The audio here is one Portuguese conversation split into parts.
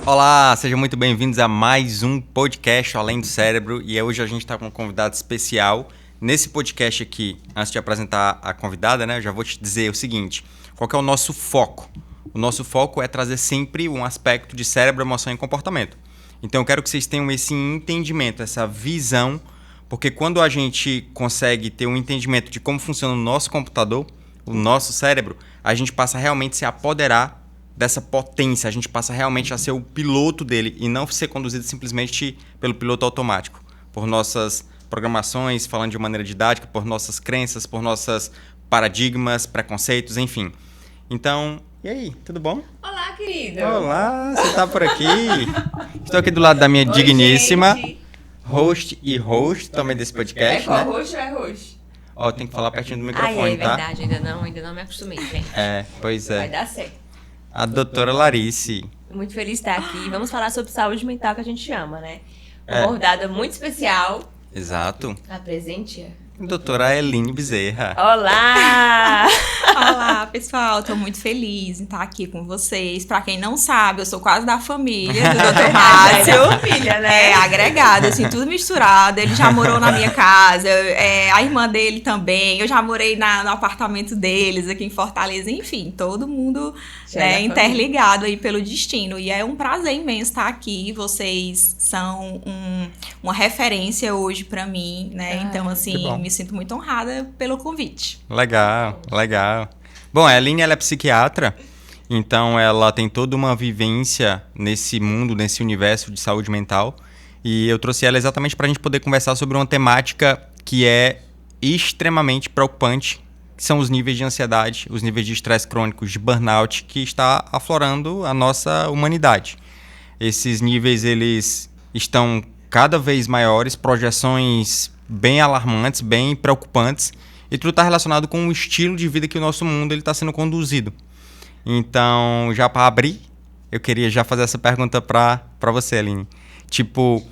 Olá, sejam muito bem-vindos a mais um podcast Além do Cérebro. E hoje a gente está com um convidado especial. Nesse podcast aqui, antes de apresentar a convidada, né, eu já vou te dizer o seguinte: qual que é o nosso foco? O nosso foco é trazer sempre um aspecto de cérebro, emoção e comportamento. Então eu quero que vocês tenham esse entendimento, essa visão, porque quando a gente consegue ter um entendimento de como funciona o nosso computador, o nosso cérebro, a gente passa realmente a se apoderar dessa potência, a gente passa realmente a ser o piloto dele e não ser conduzido simplesmente pelo piloto automático, por nossas programações, falando de maneira didática, por nossas crenças, por nossos paradigmas, preconceitos, enfim. Então, e aí, tudo bom? Olá, querido! Olá, você tá por aqui? Estou aqui do lado da minha digníssima gente. host e host também desse podcast, né? Roxo ou é roxo? Ó, tem que falar pertinho do microfone, É tá? verdade, ainda não me acostumei, gente. Pois Vai é. dar certo. A doutora Larice. Tô muito feliz de estar aqui. Vamos falar sobre saúde mental, que a gente ama, né? Uma convidada muito especial. Exato. Apresente-a. Doutora Eline Bezerra. Olá! Olá, pessoal. Tô muito feliz em estar aqui com vocês. Pra quem não sabe, eu sou quase da família do Dr. Márcio. Família, né? Agregada, assim, tudo misturado. Ele já morou na minha casa, a irmã dele também. Eu já morei no apartamento deles aqui em Fortaleza. Enfim, todo mundo Já é da interligado aí pelo destino. E é um prazer imenso estar aqui. Vocês são uma referência hoje pra mim, né? Então, que assim, bom. me sinto muito honrada pelo convite. Legal, legal. Bom, a Eline, ela é psiquiatra, então ela tem toda uma vivência nesse mundo, nesse universo de saúde mental. E eu trouxe ela exatamente para a gente poder conversar sobre uma temática que é extremamente preocupante, que são os níveis de ansiedade, os níveis de estresse crônico, de burnout, que está aflorando a nossa humanidade. Esses níveis, eles estão cada vez maiores, projeções bem alarmantes, bem preocupantes, e tudo está relacionado com o estilo de vida que o nosso mundo está sendo conduzido. Então, já para abrir, eu queria já fazer essa pergunta para você, Aline. Tipo,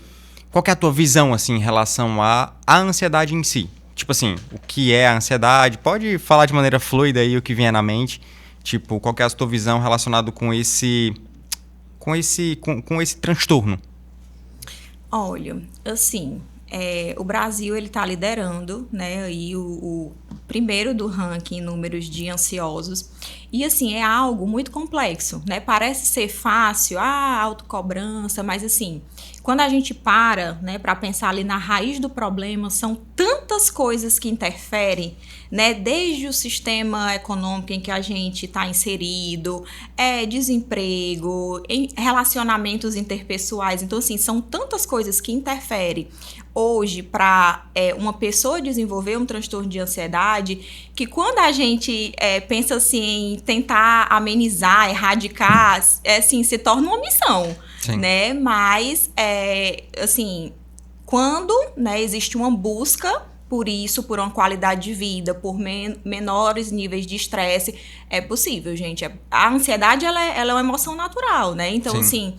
qual que é a tua visão assim, em relação à ansiedade em si? Tipo assim, o que é a ansiedade? Pode falar de maneira fluida aí o que vier na mente. Tipo, qual que é a tua visão relacionada com esse transtorno? Olha, assim, o Brasil ele está liderando, né, aí o primeiro do ranking em números de ansiosos. E assim, é algo muito complexo, né? Parece ser fácil, autocobrança, mas assim, quando a gente para, né, para pensar ali na raiz do problema, são tantas coisas que interferem, né? Desde o sistema econômico em que a gente está inserido, desemprego, relacionamentos interpessoais. Então, assim, são tantas coisas que interferem hoje para uma pessoa desenvolver um transtorno de ansiedade, que quando a gente pensa assim, em tentar amenizar, erradicar, assim, se torna uma missão. Sim. Né? Mas, assim, quando, né, existe uma busca por isso, por uma qualidade de vida, por menores níveis de estresse, é possível, gente. A ansiedade, ela é uma emoção natural, né? Então, Sim. assim,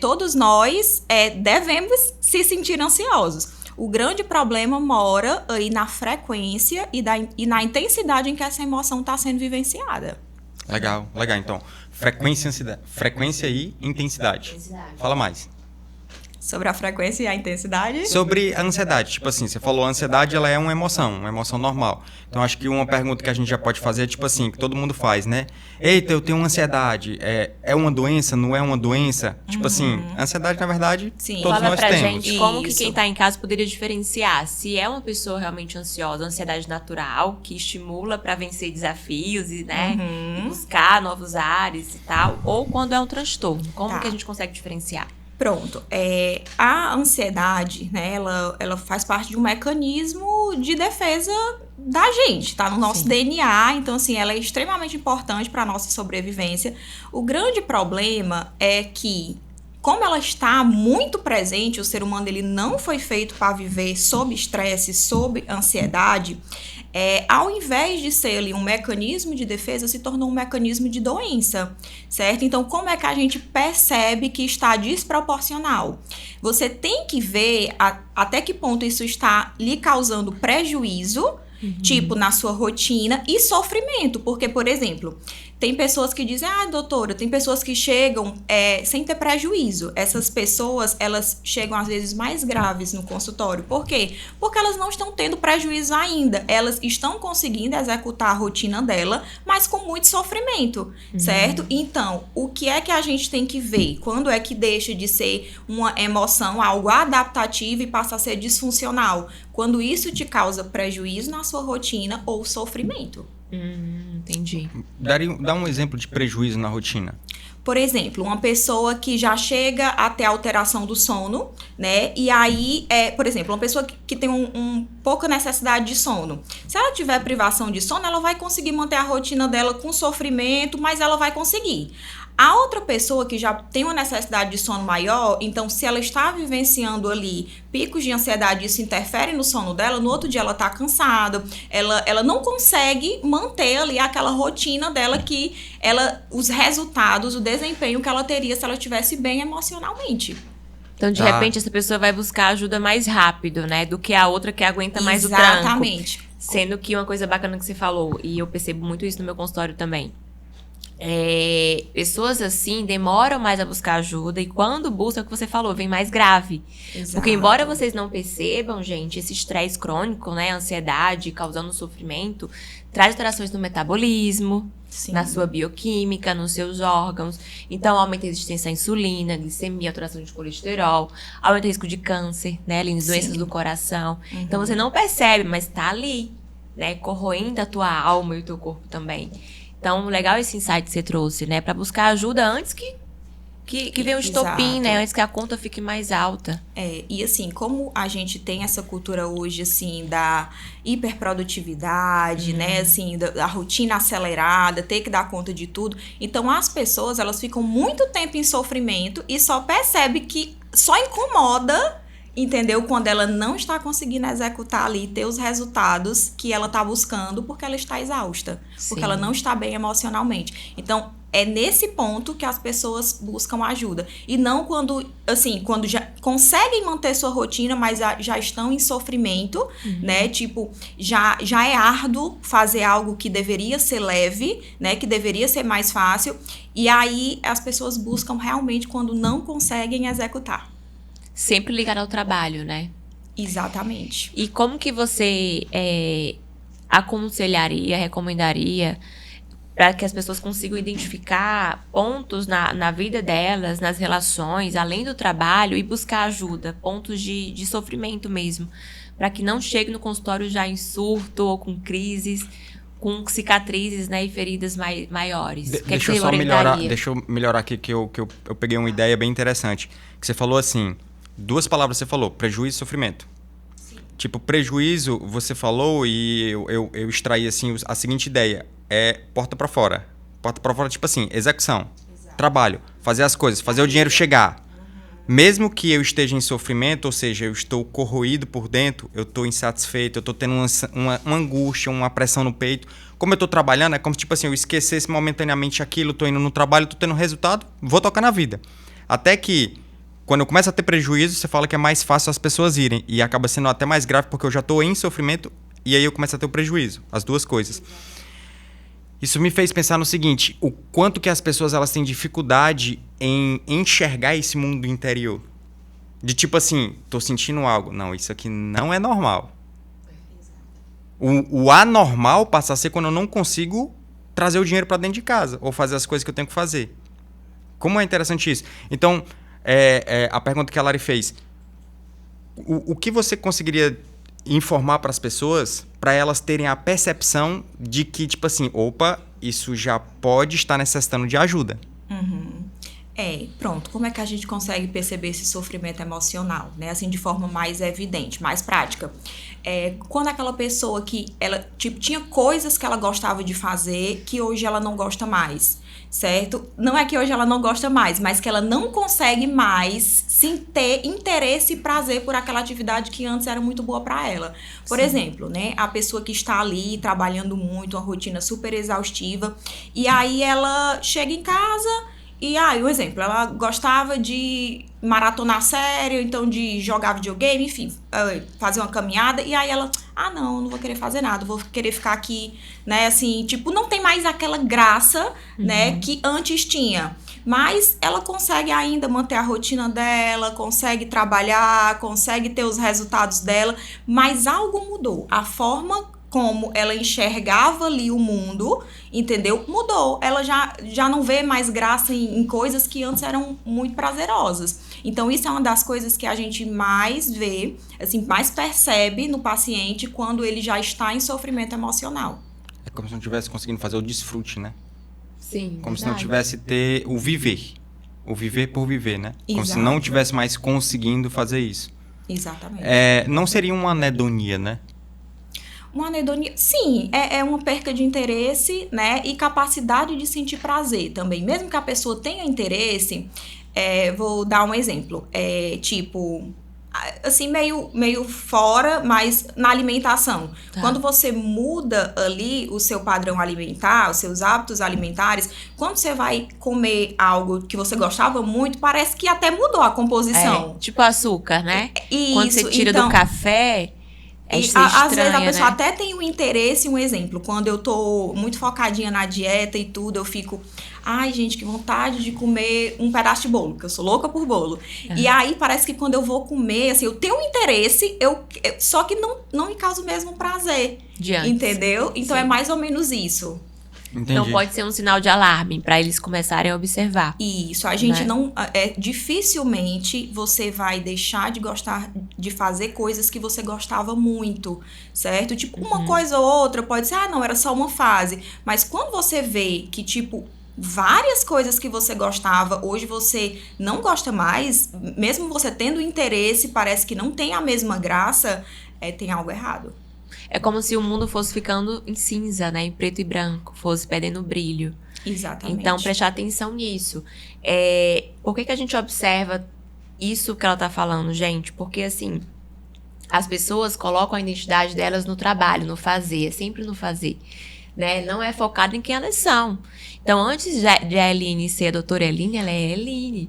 todos nós devemos se sentir ansiosos. O grande problema mora aí na frequência e na intensidade em que essa emoção está sendo vivenciada. Legal. Então, frequência e intensidade. Fala mais. Sobre a frequência e a intensidade? Sobre a ansiedade. Tipo assim, você falou a ansiedade, ela é uma emoção normal. Então, acho que uma pergunta que a gente já pode fazer é tipo assim, que todo mundo faz, né? Eita, eu tenho ansiedade. É uma doença? Não é uma doença? Tipo assim, ansiedade, na verdade, Sim. todos Fala nós pra temos. gente como que Isso. quem tá em casa poderia diferenciar se é uma pessoa realmente ansiosa, ansiedade natural, que estimula pra vencer desafios e, né, e buscar novos ares e tal, ou quando é um transtorno. Como Tá. que a gente consegue diferenciar? Pronto. A ansiedade, né, ela faz parte de um mecanismo de defesa da gente, tá no nosso DNA, então assim, ela é extremamente importante para nossa sobrevivência. O grande problema é que, como ela está muito presente, o ser humano ele não foi feito para viver sob estresse, sob ansiedade, ao invés de ser ali um mecanismo de defesa, se tornou um mecanismo de doença, certo? Então, como é que a gente percebe que está desproporcional? Você tem que ver até que ponto isso está lhe causando prejuízo, tipo, na sua rotina e sofrimento, porque, por exemplo, tem pessoas que dizem, doutora, tem pessoas que chegam sem ter prejuízo. Essas pessoas, elas chegam às vezes mais graves no consultório. Por quê? Porque elas não estão tendo prejuízo ainda. Elas estão conseguindo executar a rotina dela, mas com muito sofrimento, certo? Então, o que é que a gente tem que ver? Quando é que deixa de ser uma emoção, algo adaptativo e passa a ser disfuncional? Quando isso te causa prejuízo na sua rotina ou sofrimento. Entendi. Dá um exemplo de prejuízo na rotina. Por exemplo, uma pessoa que já chega até alteração do sono, né? E aí, por exemplo, uma pessoa que tem pouca necessidade de sono. Se ela tiver privação de sono, ela vai conseguir manter a rotina dela com sofrimento, mas ela vai conseguir. A outra pessoa que já tem uma necessidade de sono maior, então se ela está vivenciando ali picos de ansiedade, isso interfere no sono dela, no outro dia ela está cansada, ela não consegue manter ali aquela rotina dela os resultados, o desempenho que ela teria se ela estivesse bem emocionalmente. Então, de repente, essa pessoa vai buscar ajuda mais rápido, né? Do que a outra que aguenta mais o tranco. Exatamente. Sendo que uma coisa bacana que você falou, e eu percebo muito isso no meu consultório também, pessoas assim demoram mais a buscar ajuda e quando buscam, é o que você falou, vem mais grave. Exato. Porque embora vocês não percebam, gente, esse estresse crônico, né, ansiedade causando sofrimento, traz alterações no metabolismo, Sim. na sua bioquímica, nos seus órgãos. Então, aumenta a resistência à insulina, glicemia, alteração de colesterol, aumenta o risco de câncer, né, ali, doenças do coração. Então, você não percebe, mas tá ali, né, corroendo a tua alma e o teu corpo também. Então, legal esse insight que você trouxe, né? Pra buscar ajuda antes que venha o estopim, né? Antes que a conta fique mais alta. E assim, como a gente tem essa cultura hoje, assim, da hiperprodutividade, né? Assim, da rotina acelerada, ter que dar conta de tudo. Então, as pessoas, elas ficam muito tempo em sofrimento e só percebe que só incomoda, entendeu? Quando ela não está conseguindo executar ali, ter os resultados que ela está buscando, porque ela está exausta. Sim. Porque ela não está bem emocionalmente. Então, é nesse ponto que as pessoas buscam ajuda. E não quando já conseguem manter sua rotina, mas já estão em sofrimento, né? Tipo, já é árduo fazer algo que deveria ser leve, né? Que deveria ser mais fácil. E aí, as pessoas buscam realmente quando não conseguem executar. Sempre ligado ao trabalho, né? Exatamente. E como que você aconselharia, recomendaria para que as pessoas consigam identificar pontos na vida delas, nas relações, além do trabalho, e buscar ajuda, pontos de sofrimento mesmo, para que não chegue no consultório já em surto ou com crises, com cicatrizes, né, e feridas maiores? Deixa eu melhorar aqui, que eu peguei uma ideia bem interessante. Que você falou assim, 2 palavras você falou, prejuízo e sofrimento. Sim. Tipo, prejuízo, você falou e eu extraí assim a seguinte ideia, porta pra fora. Porta pra fora, tipo assim, execução, trabalho, fazer as coisas, fazer o dinheiro chegar. Mesmo que eu esteja em sofrimento, ou seja, eu estou corroído por dentro, eu estou insatisfeito, eu estou tendo uma angústia, uma pressão no peito. Como eu estou trabalhando, é como tipo assim, eu esquecesse momentaneamente aquilo, estou indo no trabalho, estou tendo resultado, vou tocar na vida. Até que, quando eu começo a ter prejuízo, você fala que é mais fácil as pessoas irem. E acaba sendo até mais grave, porque eu já estou em sofrimento e aí eu começo a ter o prejuízo. As 2 coisas. Isso me fez pensar no seguinte, o quanto que as pessoas elas têm dificuldade em enxergar esse mundo interior. De tipo assim, tô sentindo algo. Não, isso aqui não é normal. O anormal passa a ser quando eu não consigo trazer o dinheiro para dentro de casa ou fazer as coisas que eu tenho que fazer. Como é interessante isso? Então, a pergunta que a Lari fez, o que você conseguiria informar para as pessoas, para elas terem a percepção de que, tipo assim, opa, isso já pode estar necessitando de ajuda. Pronto, como é que a gente consegue perceber esse sofrimento emocional, né? Assim, de forma mais evidente, mais prática. Quando aquela pessoa que ela, tipo, tinha coisas que ela gostava de fazer que hoje ela não gosta mais, certo? Não é que hoje ela não gosta mais, mas que ela não consegue mais sem ter interesse e prazer por aquela atividade que antes era muito boa para ela. Por exemplo, né? A pessoa que está ali trabalhando muito, uma rotina super exaustiva, e aí ela chega em casa e, um exemplo, ela gostava de maratonar série, então de jogar videogame, enfim, fazer uma caminhada, e aí ela, não vou querer fazer nada, vou querer ficar aqui, né, assim, tipo, não tem mais aquela graça, né, que antes tinha. Mas ela consegue ainda manter a rotina dela, consegue trabalhar, consegue ter os resultados dela, mas algo mudou. A forma como ela enxergava ali o mundo, entendeu? Mudou. Ela já não vê mais graça em coisas que antes eram muito prazerosas. Então, isso é uma das coisas que a gente mais vê, assim, mais percebe no paciente quando ele já está em sofrimento emocional. É como se não estivesse conseguindo fazer o desfrute, né? Sim, como se não tivesse ter o viver por viver, né? Como se não tivesse mais conseguindo fazer isso. Exatamente. Não seria uma anedonia, né? Uma anedonia, sim, é uma perca de interesse, né? E capacidade de sentir prazer também. Mesmo que a pessoa tenha interesse, vou dar um exemplo. Tipo, assim, meio fora, mas na alimentação. Tá. Quando você muda ali o seu padrão alimentar, os seus hábitos alimentares, quando você vai comer algo que você gostava muito, parece que até mudou a composição. Tipo açúcar, né? Isso, quando você tira do café... às vezes a pessoa até tem um interesse, um exemplo, quando eu tô muito focadinha na dieta e tudo, eu fico, ai gente, que vontade de comer um pedaço de bolo, porque eu sou louca por bolo. E aí parece que quando eu vou comer, assim, eu tenho um interesse, só que não me causa o mesmo prazer, entendeu? Então é mais ou menos isso. Entendi. Então pode ser um sinal de alarme para eles começarem a observar. Isso, a gente não... dificilmente você vai deixar de gostar de fazer coisas que você gostava muito, certo? Tipo, uma coisa ou outra pode ser, não, era só uma fase. Mas quando você vê que, tipo, várias coisas que você gostava, hoje você não gosta mais, mesmo você tendo interesse, parece que não tem a mesma graça, tem algo errado. É como se o mundo fosse ficando em cinza, né? Em preto e branco, fosse perdendo brilho. Exatamente. Então, prestar atenção nisso. Por que a gente observa isso que ela tá falando, gente? Porque, assim, as pessoas colocam a identidade delas no trabalho, no fazer, sempre no fazer, né? Não é focado em quem elas são. Então, antes de a Eline ser a doutora Eline, ela é Eline.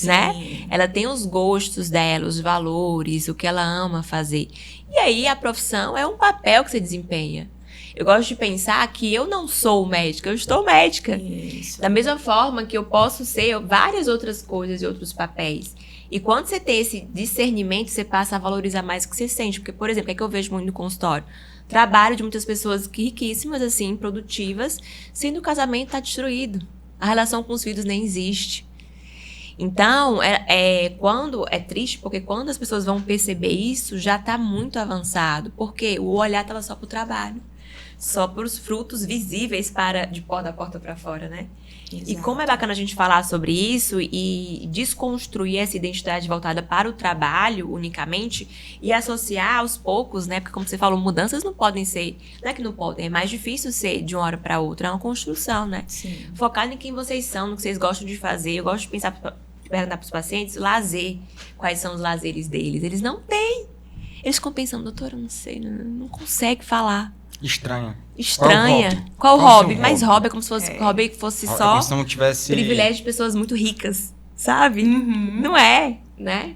Né? Ela tem os gostos dela, os valores, o que ela ama fazer. E aí a profissão é um papel que você desempenha. Eu gosto de pensar que eu não sou médica, eu estou médica. Isso. Da mesma forma que eu posso ser várias outras coisas e outros papéis. E quando você tem esse discernimento, você passa a valorizar mais o que você sente. Porque, por exemplo, é que eu vejo muito no consultório. Trabalho de muitas pessoas riquíssimas, assim, produtivas, sendo o casamento está destruído. A relação com os filhos nem existe. Então, quando é triste, porque quando as pessoas vão perceber isso, já está muito avançado. Porque o olhar estava só para o trabalho. Só para os frutos visíveis da porta para fora, né? Exato. E como é bacana a gente falar sobre isso e desconstruir essa identidade voltada para o trabalho unicamente e associar aos poucos, né? Porque como você falou, mudanças não podem ser... Não é que não podem, é mais difícil ser de uma hora para outra. É uma construção, né? Sim. Focar em quem vocês são, no que vocês gostam de fazer. Eu gosto de perguntar para os pacientes, lazer. Quais são os lazeres deles? Eles não têm. Eles ficam pensando, doutora, eu não sei, não consegue falar. Estranha. Qual hobby? Mas hobby é como se fosse hobby que fosse só como se não tivesse... privilégio de pessoas muito ricas, sabe? Não é, né?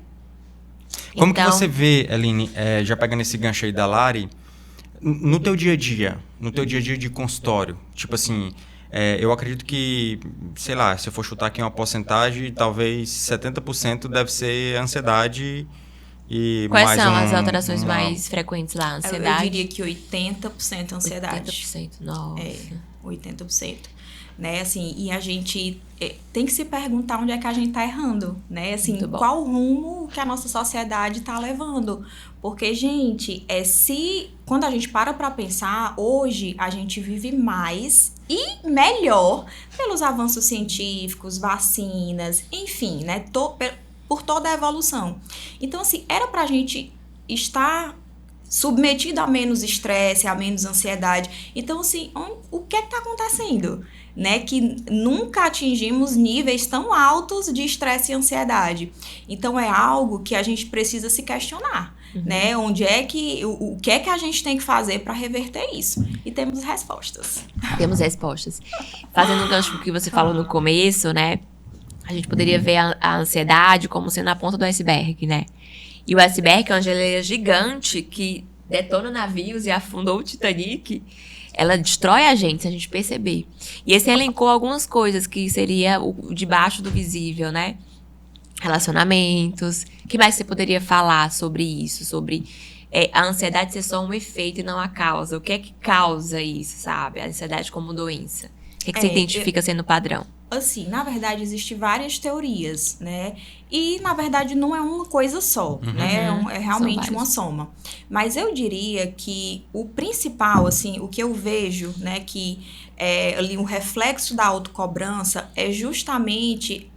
Como que você vê, Eline, já pegando esse gancho aí da Lari, no teu dia a dia de consultório, tipo assim, eu acredito que, sei lá, se eu for chutar aqui uma porcentagem, talvez 70% deve ser ansiedade. E quais são as alterações mais frequentes lá? Ansiedade? Eu diria que 80% ansiedade. 80%, nossa. 80%. Né, assim, e a gente tem que se perguntar onde é que a gente tá errando, né? Assim, qual rumo que a nossa sociedade tá levando. Porque, gente, quando a gente para pensar, hoje a gente vive mais e melhor pelos avanços científicos, vacinas, enfim, né? Por toda a evolução. Então, assim, era pra gente estar submetido a menos estresse, a menos ansiedade. Então, assim, o que é que tá acontecendo? Né? Que nunca atingimos níveis tão altos de estresse e ansiedade. Então, é algo que a gente precisa se questionar, né? O que é que a gente tem que fazer para reverter isso? E temos respostas. Fazendo um gancho que você falou no começo, né? a gente poderia ver a ansiedade como sendo a ponta do iceberg, né? E o iceberg é uma geleira gigante que detona navios e afundou o Titanic. Ela destrói a gente, se a gente perceber. E esse elencou algumas coisas que seria o debaixo do visível, né? Relacionamentos. O que mais você poderia falar sobre isso? Sobre a ansiedade ser só um efeito e não a causa. O que é que causa isso, sabe? A ansiedade como doença. O que é que você identifica sendo padrão? Assim, na verdade, existem várias teorias, né? E, na verdade, não é uma coisa só, né? É realmente uma soma. Mas eu diria que o principal, assim, o que eu vejo, né, que ali o reflexo da autocobrança é justamente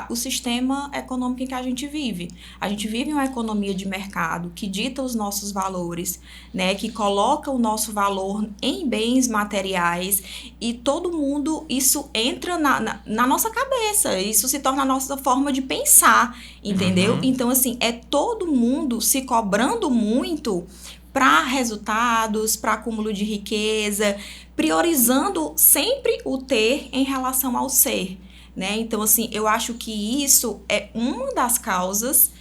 o sistema econômico em que a gente vive. A gente vive uma economia de mercado que dita os nossos valores, né, que coloca o nosso valor em bens materiais e todo mundo, isso entra na nossa cabeça, isso se torna a nossa forma de pensar, entendeu? Então, assim, é todo mundo se cobrando muito para resultados, para acúmulo de riqueza, priorizando sempre o ter em relação ao ser, né? Então, assim, eu acho que isso é uma das causas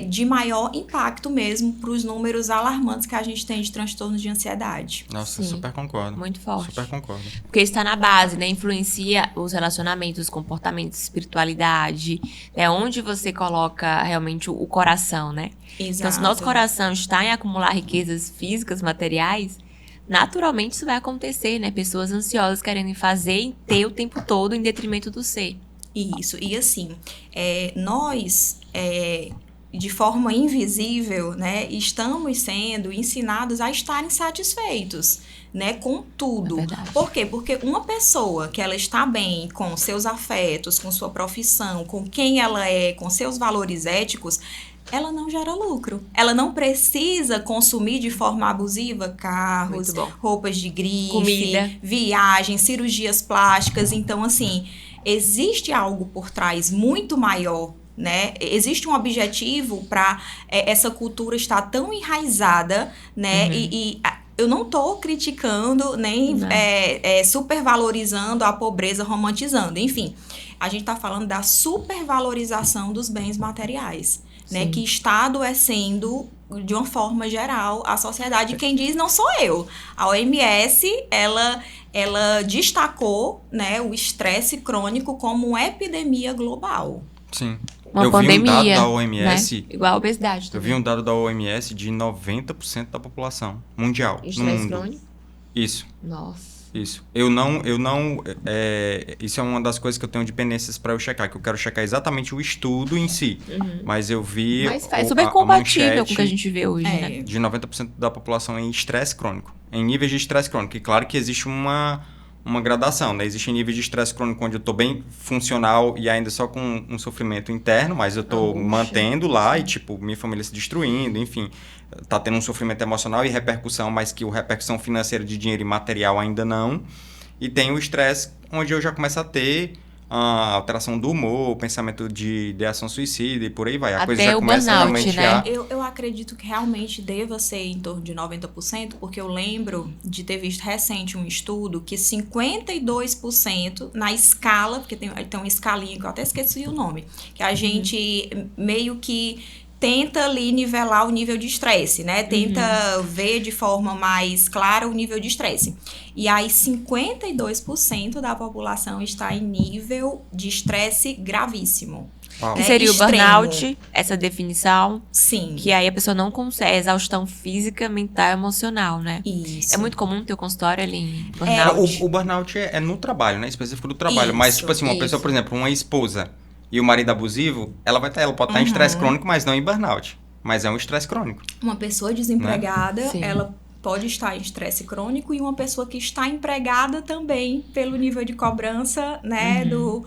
de maior impacto mesmo para os números alarmantes que a gente tem de transtornos de ansiedade. Nossa, Sim, super concordo. muito forte. Super concordo. Porque isso está na base, né? Influencia os relacionamentos, os comportamentos, espiritualidade, né? Onde você coloca realmente o coração, né? Exato. Então, se nosso coração está em acumular riquezas físicas, materiais, naturalmente isso vai acontecer, né? Pessoas ansiosas querendo fazer e ter o tempo todo em detrimento do ser. Isso. E assim, nós... de forma invisível, né, estamos sendo ensinados a estar insatisfeitos, né, com tudo. É verdade. Por quê? Porque uma pessoa que ela está bem com seus afetos, com sua profissão, com quem ela é, com seus valores éticos, ela não gera lucro. Ela não precisa consumir de forma abusiva carros, roupas de grife, comida, viagens, cirurgias plásticas. Então, assim, existe algo por trás muito maior, né? Existe um objetivo para essa cultura estar tão enraizada, né? E eu não estou criticando nem supervalorizando a pobreza, romantizando. Enfim, a gente está falando da supervalorização dos bens materiais, né? Que está adoecendo de uma forma geral a sociedade. Quem diz não sou eu. A OMS, ela destacou, né, o estresse crônico como uma epidemia global. Sim. Uma pandemia, vi um dado da OMS, né? Igual a obesidade também. Eu vi um dado da OMS de 90% da população mundial. Estresse crônico? Isso. Nossa. Isso. Isso é uma das coisas que eu tenho dependências para eu checar, que eu quero checar exatamente o estudo em si. Mas eu vi... Mas é super compatível com o que a gente vê hoje, né? De 90% da população em estresse crônico. Em níveis de estresse crônico. E claro que existe uma gradação, né? Existem níveis de estresse crônico onde eu tô bem funcional e ainda só com um sofrimento interno, mas eu tô mantendo lá e, tipo, minha família se destruindo, enfim, tá tendo um sofrimento emocional e repercussão, mas que repercussão financeira de dinheiro e material ainda não. E tem o estresse onde eu já começo a ter alteração do humor, pensamento de ideação suicida e por aí vai. A coisa já começa realmente né? Eu acredito que realmente deva ser em torno de 90%, porque eu lembro de ter visto recente um estudo que 52% na escala, porque tem uma escalinha que eu até esqueci o nome, que a gente meio que tenta ali nivelar o nível de estresse, né? Tenta ver de forma mais clara o nível de estresse. E aí 52% da população está em nível de estresse gravíssimo. Que seria extremo. O burnout, essa definição. Sim. Que aí a pessoa não consegue, exaustão física, mental e emocional, né? Isso. É muito comum no teu consultório ali em burnout. O burnout é no trabalho, né? Específico do trabalho. Isso, mas, tipo assim, uma pessoa, por exemplo, uma esposa e o marido abusivo, ela pode estar em estresse crônico, mas não em burnout. Mas é um estresse crônico. Uma pessoa desempregada, né? Ela pode estar em estresse crônico, e uma pessoa que está empregada também pelo nível de cobrança, né, do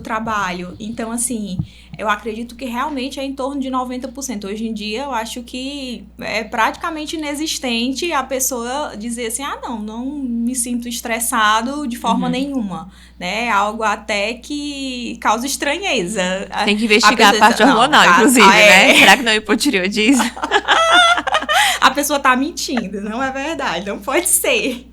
trabalho. Então, assim, eu acredito que realmente é em torno de 90%. Hoje em dia, eu acho que é praticamente inexistente a pessoa dizer assim, não me sinto estressado de forma nenhuma, né? Algo até que causa estranheza. Tem que investigar a parte hormonal, inclusive, né? Será que não é hipotireoidismo? A pessoa tá mentindo, não é verdade, não pode ser.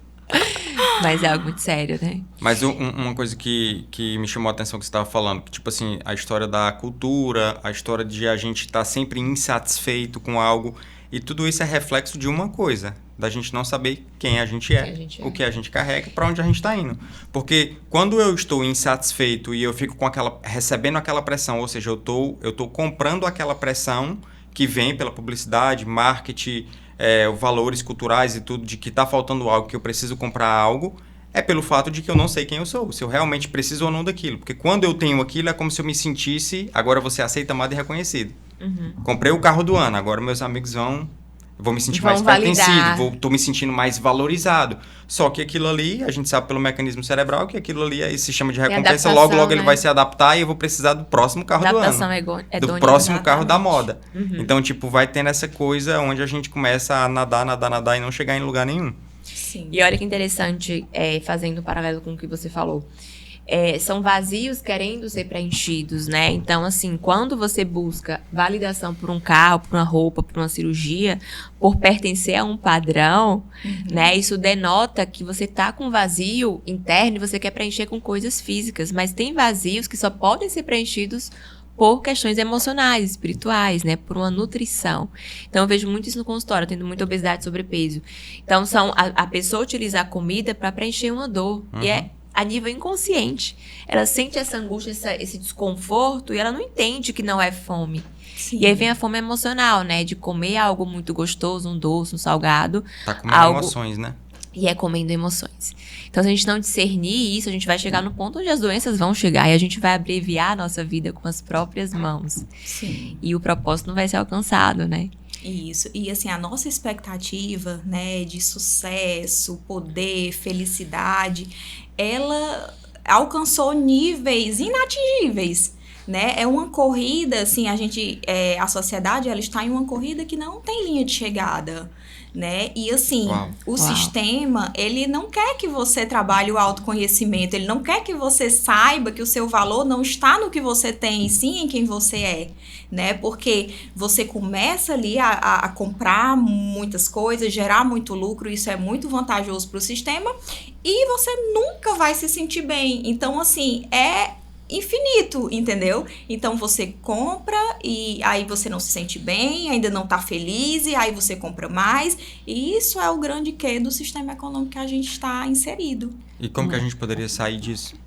Mas é algo muito sério, né? Mas uma coisa que me chamou a atenção que você estava falando, que tipo assim, a história da cultura, a história de a gente estar sempre insatisfeito com algo, e tudo isso é reflexo de uma coisa, da gente não saber quem a gente é, o que a gente carrega, para onde a gente está indo. Porque quando eu estou insatisfeito e eu fico com recebendo aquela pressão, ou seja, eu tô comprando aquela pressão que vem pela publicidade, marketing, valores culturais e tudo, de que está faltando algo, que eu preciso comprar algo, é pelo fato de que eu não sei quem eu sou, se eu realmente preciso ou não daquilo. Porque quando eu tenho aquilo, é como se eu me sentisse, agora você aceita, amado e reconhecido. Comprei o carro do ano, agora meus amigos vou me sentir mais pertencido, tô me sentindo mais valorizado. Só que aquilo ali, a gente sabe pelo mecanismo cerebral que aquilo ali é esse sistema de recompensa, logo né? ele vai se adaptar e eu vou precisar do próximo carro do ano. Do próximo carro da moda. Então, tipo, vai tendo essa coisa onde a gente começa a nadar e não chegar em lugar nenhum. Sim. E olha que interessante, fazendo um paralelo com o que você falou. São vazios querendo ser preenchidos, né? Então, assim, quando você busca validação por um carro, por uma roupa, por uma cirurgia, por pertencer a um padrão, né? Isso denota que você tá com vazio interno e você quer preencher com coisas físicas. Mas tem vazios que só podem ser preenchidos por questões emocionais, espirituais, né? Por uma nutrição. Então, eu vejo muito isso no consultório, tendo muita obesidade e sobrepeso. Então, a pessoa utiliza a comida para preencher uma dor. E a nível inconsciente. Ela sente essa angústia, esse desconforto, e ela não entende que não é fome. Sim. E aí vem a fome emocional, né? De comer algo muito gostoso, um doce, um salgado. Tá comendo emoções, né? E é comendo emoções. Então, se a gente não discernir isso, a gente vai chegar no ponto onde as doenças vão chegar. E a gente vai abreviar a nossa vida com as próprias mãos. Sim. E o propósito não vai ser alcançado, né? Isso. E assim, a nossa expectativa, né, de sucesso, poder, felicidade, ela alcançou níveis inatingíveis, né? É uma corrida, assim, a sociedade, ela está em uma corrida que não tem linha de chegada, né? E assim, o sistema, ele não quer que você trabalhe o autoconhecimento, ele não quer que você saiba que o seu valor não está no que você tem, e sim em quem você é, né? Porque você começa ali a comprar muitas coisas, gerar muito lucro, isso é muito vantajoso para o sistema, e você nunca vai se sentir bem. Então, assim, é infinito, entendeu? Então você compra e aí você não se sente bem, ainda não tá feliz, e aí você compra mais. E isso é o grande quê do sistema econômico que a gente está inserido. E como que a gente poderia sair disso?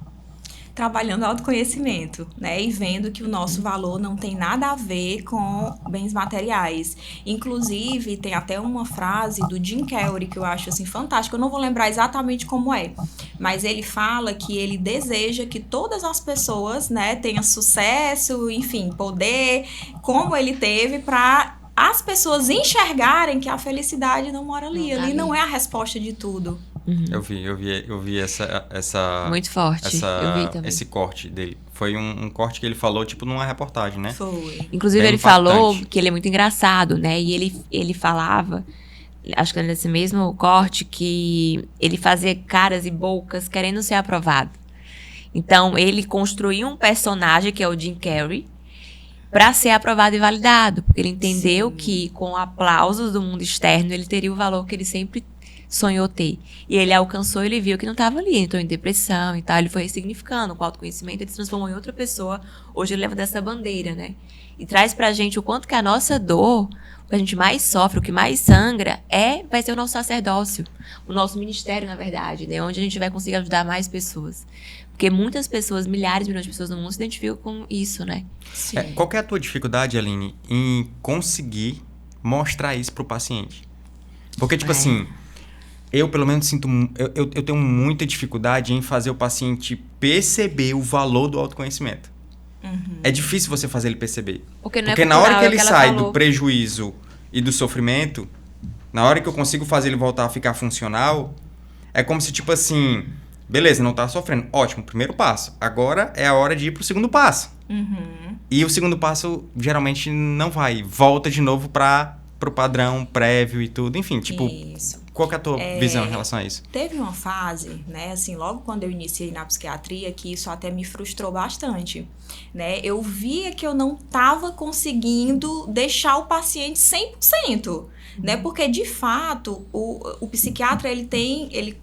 Trabalhando autoconhecimento, né? E vendo que o nosso valor não tem nada a ver com bens materiais. Inclusive, tem até uma frase do Jim Carrey que eu acho assim fantástica. Eu não vou lembrar exatamente como é, mas ele fala que ele deseja que todas as pessoas, né, tenham sucesso, enfim, poder, como ele teve, para as pessoas enxergarem que a felicidade não mora ali. Ali não é a resposta de tudo. Eu vi essa muito forte. Eu vi também. Esse corte dele. Foi um corte que ele falou, tipo, numa reportagem, né? Foi. Inclusive, bem ele impactante. falou que ele é muito engraçado, né? E ele falava, acho que nesse mesmo corte, que ele fazia caras e bocas querendo ser aprovado. Então, ele construiu um personagem, que é o Jim Carrey, para ser aprovado e validado. Porque ele entendeu que, com aplausos do mundo externo, ele teria o valor que ele sempre sonhou ter. E ele alcançou, ele viu que não estava ali, entrou em depressão e tal, ele foi ressignificando, com o autoconhecimento ele se transformou em outra pessoa, hoje ele leva dessa bandeira, né? E traz pra gente o quanto que a nossa dor, o que a gente mais sofre, o que mais sangra, vai ser o nosso sacerdócio, o nosso ministério, na verdade, né? Onde a gente vai conseguir ajudar mais pessoas. Porque muitas pessoas, milhares, milhões de pessoas no mundo se identificam com isso, né? Sim. Qual que é a tua dificuldade, Aline, em conseguir mostrar isso pro paciente? Porque, tipo assim, eu pelo menos sinto... Eu tenho muita dificuldade em fazer o paciente perceber o valor do autoconhecimento. É difícil você fazer ele perceber. Porque na hora que ele sai do prejuízo e do sofrimento, na hora que eu consigo fazer ele voltar a ficar funcional, é como se, tipo assim... Beleza, não tá sofrendo. Ótimo, primeiro passo. Agora é a hora de ir pro segundo passo. E o segundo passo, geralmente, não vai. Volta de novo pro padrão prévio e tudo. Enfim, tipo... Isso. Qual que é a tua visão em relação a isso? Teve uma fase, né, assim, logo quando eu iniciei na psiquiatria, que isso até me frustrou bastante, né? Eu via que eu não estava conseguindo deixar o paciente 100%, né? Porque, de fato, o psiquiatra, ele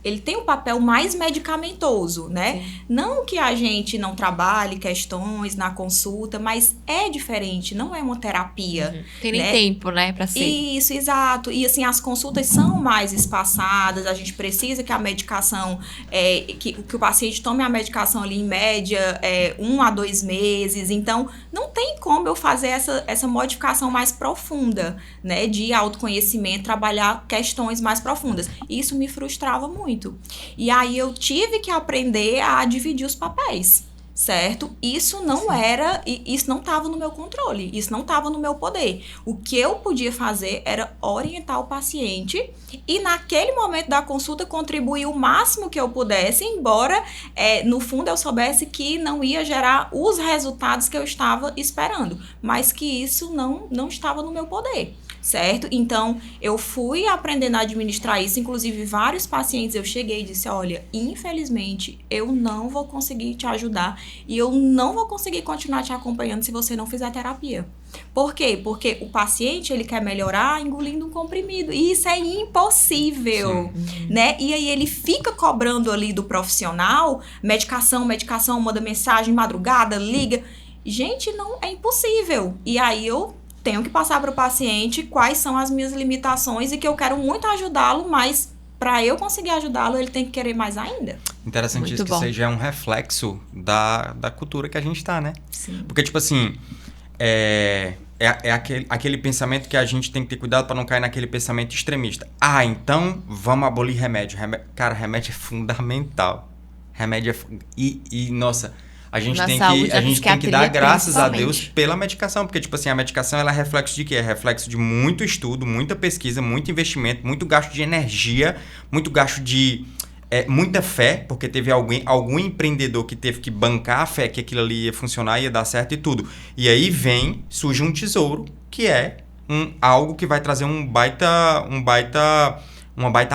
ele tem um papel mais medicamentoso, né? Sim. Não que a gente não trabalhe questões na consulta, mas é diferente, não é uma terapia. Tem nem tempo, né, pra ser. Isso, exato. E assim, as consultas são mais espaçadas, a gente precisa que a medicação, que o paciente tome a medicação ali em média 1 a 2 meses, então não tem como eu fazer essa modificação mais profunda, né, de autoconhecimento, trabalhar questões mais profundas. Isso me frustrava muito. E aí eu tive que aprender a dividir os papéis, certo? Isso não era, isso não estava no meu controle, isso não estava no meu poder. O que eu podia fazer era orientar o paciente e naquele momento da consulta contribuir o máximo que eu pudesse, embora no fundo eu soubesse que não ia gerar os resultados que eu estava esperando, mas que isso não estava no meu poder. Certo? Então, eu fui aprendendo a administrar isso, inclusive vários pacientes eu cheguei e disse, olha, infelizmente, eu não vou conseguir te ajudar e eu não vou conseguir continuar te acompanhando se você não fizer terapia. Por quê? Porque o paciente, ele quer melhorar engolindo um comprimido e isso é impossível, né? E aí ele fica cobrando ali do profissional, medicação, manda mensagem, madrugada, liga. Gente, não, é impossível. E aí eu tenho que passar para o paciente quais são as minhas limitações e que eu quero muito ajudá-lo, mas para eu conseguir ajudá-lo, ele tem que querer mais ainda. Interessante muito isso, bom. Que seja um reflexo da cultura que a gente tá, né? Sim. Porque, tipo assim, é aquele pensamento que a gente tem que ter cuidado para não cair naquele pensamento extremista. Ah, então vamos abolir remédio. Cara, remédio é fundamental. Remédio é... nossa... A gente tem que dar graças a Deus pela medicação, porque, tipo assim, a medicação ela é reflexo de quê? É reflexo de muito estudo, muita pesquisa, muito investimento, muito gasto de energia, muito gasto de muita fé, porque teve algum empreendedor que teve que bancar a fé que aquilo ali ia funcionar, ia dar certo e tudo. E aí surge um tesouro, que é algo que vai trazer uma baita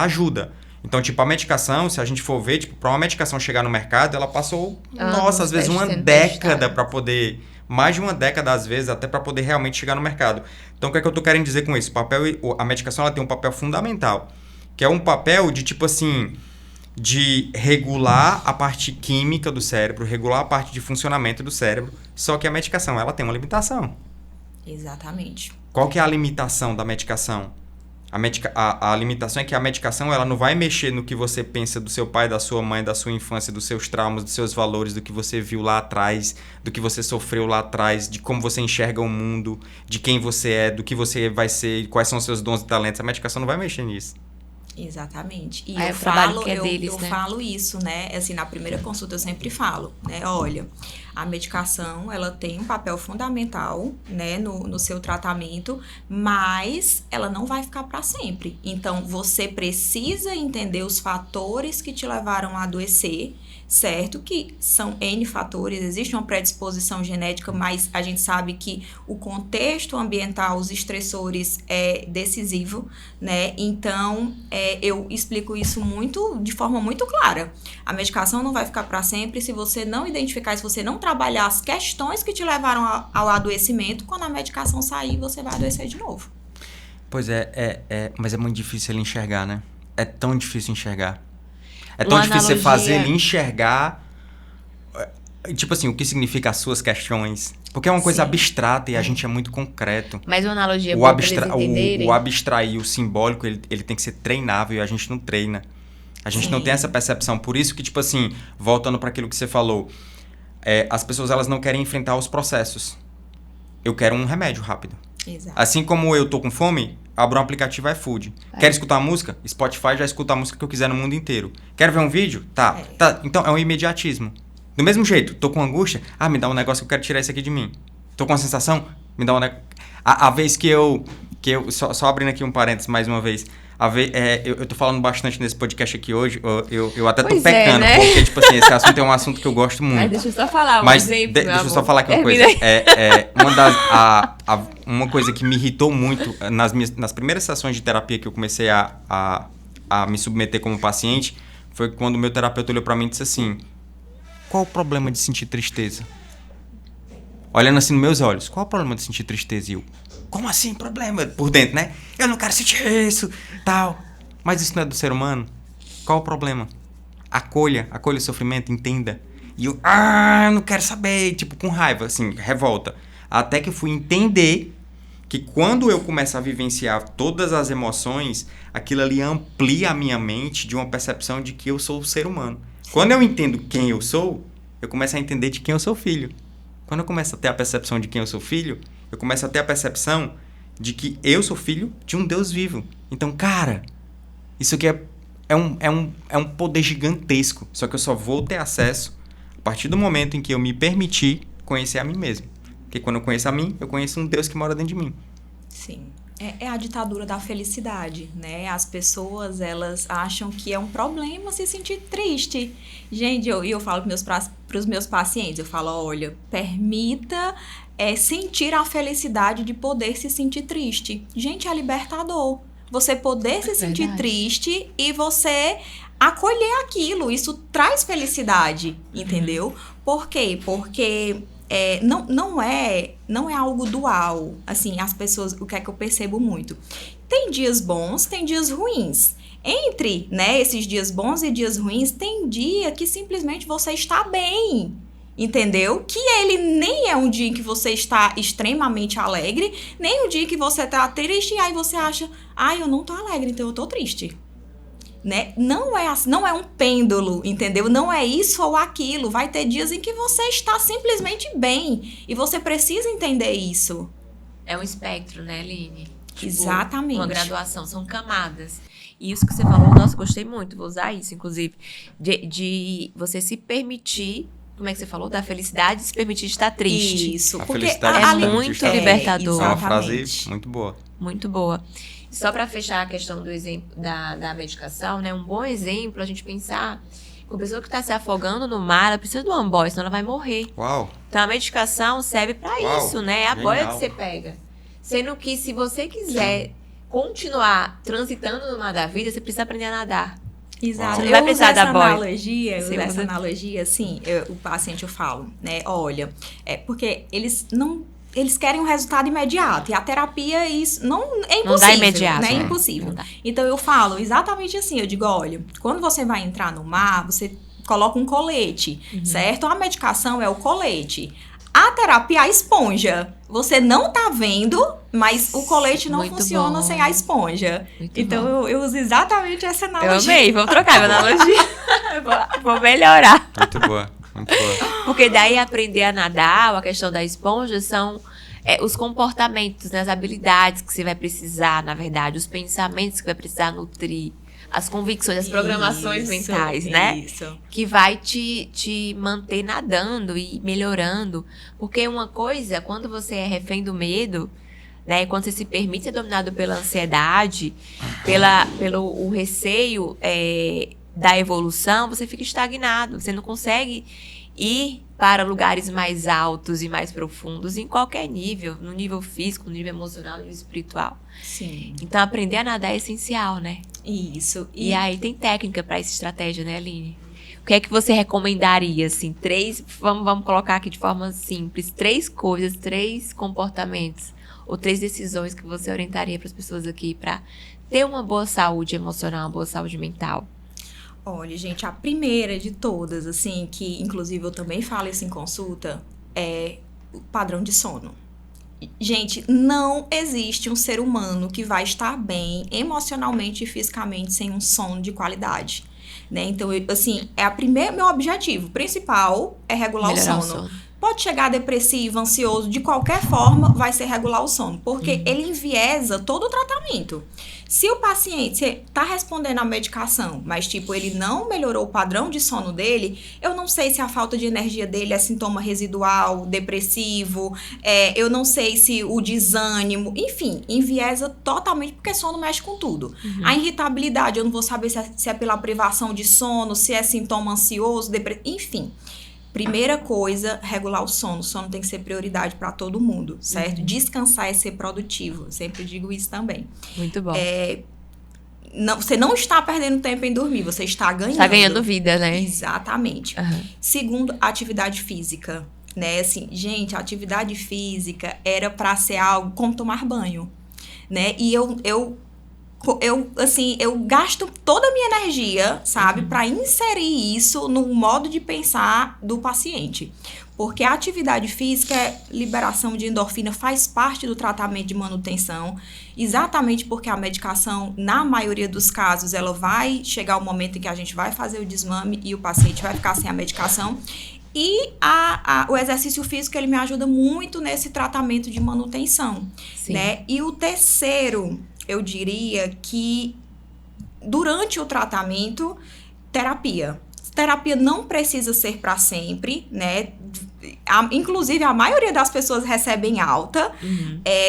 ajuda. Então, tipo, a medicação, se a gente for ver, tipo, para uma medicação chegar no mercado, ela passou, às vezes uma década para poder... Mais de uma década, às vezes, até para poder realmente chegar no mercado. Então, o que é que eu tô querendo dizer com isso? A medicação, ela tem um papel fundamental, que é um papel de, tipo assim, de regular a parte química do cérebro, regular a parte de funcionamento do cérebro, só que a medicação, ela tem uma limitação. Exatamente. Qual que é a limitação da medicação? A limitação é que a medicação ela não vai mexer no que você pensa do seu pai, da sua mãe, da sua infância, dos seus traumas, dos seus valores, do que você viu lá atrás, do que você sofreu lá atrás, de como você enxerga o mundo, de quem você é, do que você vai ser, quais são os seus dons e talentos. A medicação não vai mexer nisso. Exatamente. E eu falo isso, né? Assim, na primeira consulta eu sempre falo, né? Olha, a medicação, ela tem um papel fundamental, né, no seu tratamento, mas ela não vai ficar para sempre. Então, você precisa entender os fatores que te levaram a adoecer, certo? Que são N fatores, existe uma predisposição genética, mas a gente sabe que o contexto ambiental, os estressores é decisivo, né? Então, eu explico isso de forma muito clara. A medicação não vai ficar para sempre se você não identificar, se você não trabalhar as questões que te levaram ao adoecimento. Quando a medicação sair, você vai adoecer de novo. Pois mas é muito difícil ele enxergar, né? É tão difícil enxergar. É tão difícil você fazer ele enxergar, tipo assim, o que significa as suas questões. Porque é uma coisa abstrata e a gente é muito concreto. Mas uma analogia boa pra eles entenderem. O abstrair, o simbólico, ele tem que ser treinável e a gente não treina. A gente não tem essa percepção. Por isso que, tipo assim, voltando para aquilo que você falou, as pessoas elas não querem enfrentar os processos. Eu quero um remédio rápido. Exato. Assim como eu tô com fome, abro um aplicativo iFood. Quero escutar música? Spotify já escuta a música que eu quiser no mundo inteiro. Quero ver um vídeo? Tá. Então é um imediatismo. Do mesmo jeito, tô com angústia? Me dá um negócio que eu quero tirar isso aqui de mim. Tô com uma sensação? Me dá um negócio... A vez que eu só abrindo aqui um parênteses mais uma vez. Eu tô falando bastante nesse podcast aqui hoje, eu até tô pecando, né? Porque, tipo assim, esse assunto é um assunto que eu gosto muito. Mas deixa eu só falar exemplo, deixa eu só falar aqui uma coisa. Uma coisa que me irritou muito nas primeiras sessões de terapia que eu comecei a me submeter como paciente, foi quando o meu terapeuta olhou pra mim e disse assim: qual o problema de sentir tristeza? Olhando assim nos meus olhos, qual o problema de sentir tristeza? E eu, como assim problema? Por dentro, né? Eu não quero sentir isso, tal. Mas isso não é do ser humano? Qual o problema? Acolha o sofrimento, entenda. E eu não quero saber, tipo, com raiva, assim, revolta. Até que eu fui entender que quando eu começo a vivenciar todas as emoções, aquilo ali amplia a minha mente de uma percepção de que eu sou o ser humano. Sim. Quando eu entendo quem eu sou, eu começo a entender de quem eu sou filho. Quando eu começo a ter a percepção de quem eu sou filho, eu começo a ter a percepção de que eu sou filho de um Deus vivo. Então, cara, isso aqui é um poder gigantesco. Só que eu só vou ter acesso a partir do momento em que eu me permitir conhecer a mim mesmo. Porque quando eu conheço a mim, eu conheço um Deus que mora dentro de mim. Sim. É a ditadura da felicidade, né? As pessoas, elas acham que é um problema se sentir triste. Gente, eu falo para os meus pacientes, eu falo, olha, permita sentir a felicidade de poder se sentir triste. Gente, é libertador. Você poder se sentir triste e você acolher aquilo. Isso traz felicidade, entendeu? Por quê? Porque não é algo dual. Assim, as pessoas, o que é que eu percebo muito? Tem dias bons, tem dias ruins. Entre, né, esses dias bons e dias ruins, tem dia que simplesmente você está bem. Entendeu? Que ele nem é um dia em que você está extremamente alegre, nem um dia que você está triste e aí você acha, eu não tô alegre, então eu tô triste. Né? Não é um pêndulo, entendeu? Não é isso ou aquilo. Vai ter dias em que você está simplesmente bem e você precisa entender isso. É um espectro, né, Aline? Tipo, exatamente. Uma graduação, são camadas. E isso que você falou, nossa, gostei muito, vou usar isso, inclusive, de você se permitir. Como é que você falou? Da felicidade se permitir estar triste. Isso. Porque é muito libertador. É uma frase muito boa. Muito boa. Só para fechar a questão do exemplo da medicação, né? Um bom exemplo, a gente pensar que a pessoa que está se afogando no mar, ela precisa do amboia, senão ela vai morrer. Uau. Então a medicação serve para isso, né? É a boia que você pega. Sendo que se você quiser continuar transitando no mar da vida, você precisa aprender a nadar. Exato. Você vai precisar da boia. Essa analogia, assim, o paciente eu falo, né? Olha, porque eles querem um resultado imediato. E a terapia, isso é impossível. Não dá imediato. Né? É impossível. Então, eu falo exatamente assim. Eu digo, olha, quando você vai entrar no mar, você coloca um colete, certo? A medicação é o colete. A terapia é a esponja. Você não tá vendo, mas o colete não funciona sem a esponja. Então, eu uso exatamente essa analogia. Eu amei. Vamos trocar a analogia. Vou melhorar. Muito boa. Muito boa. Porque daí aprender a nadar, a questão da esponja, são os comportamentos, né, as habilidades que você vai precisar, na verdade, os pensamentos que vai precisar nutrir, as convicções, as programações mentais, né? Isso. Que vai te manter nadando e melhorando. Porque uma coisa, quando você é refém do medo, né, quando você se permite ser dominado pela ansiedade, pelo o receio da evolução, você fica estagnado. Você não consegue ir para lugares mais altos e mais profundos em qualquer nível, no nível físico, no nível emocional, no nível espiritual. Sim. Então, aprender a nadar é essencial, né? Isso. E aí tem técnica para essa estratégia, né, Aline? O que é que você recomendaria, assim, vamos colocar aqui de forma simples, 3 coisas, 3 comportamentos ou 3 decisões que você orientaria para as pessoas aqui para ter uma boa saúde emocional, uma boa saúde mental? Olha, gente, a primeira de todas, assim, que inclusive eu também falo isso em consulta, é o padrão de sono. Gente, não existe um ser humano que vai estar bem emocionalmente e fisicamente sem um sono de qualidade, né? Então, assim, meu objetivo principal é regular o sono. Pode chegar depressivo, ansioso, de qualquer forma, vai ser regular o sono, porque ele enviesa todo o tratamento. Se o paciente está respondendo à medicação, mas, tipo, ele não melhorou o padrão de sono dele, eu não sei se a falta de energia dele é sintoma residual, depressivo, eu não sei se o desânimo, enfim, enviesa totalmente, porque sono mexe com tudo. A irritabilidade, eu não vou saber se é pela privação de sono, se é sintoma ansioso, enfim. Primeira coisa, regular o sono. O sono tem que ser prioridade para todo mundo, certo? Descansar é ser produtivo. Eu sempre digo isso também. Muito bom. Você não está perdendo tempo em dormir, você está ganhando. Está ganhando vida, né? Exatamente. Segundo, atividade física. Né? Assim, gente, a atividade física era para ser algo como tomar banho. Né? E eu eu gasto toda a minha energia, sabe, para inserir isso no modo de pensar do paciente. Porque a atividade física, liberação de endorfina, faz parte do tratamento de manutenção, exatamente porque a medicação, na maioria dos casos, ela vai chegar o momento em que a gente vai fazer o desmame e o paciente vai ficar sem a medicação. E o exercício físico, ele me ajuda muito nesse tratamento de manutenção, né? E o terceiro, eu diria que durante o tratamento, terapia. Terapia não precisa ser para sempre, né? Inclusive, a maioria das pessoas recebem alta.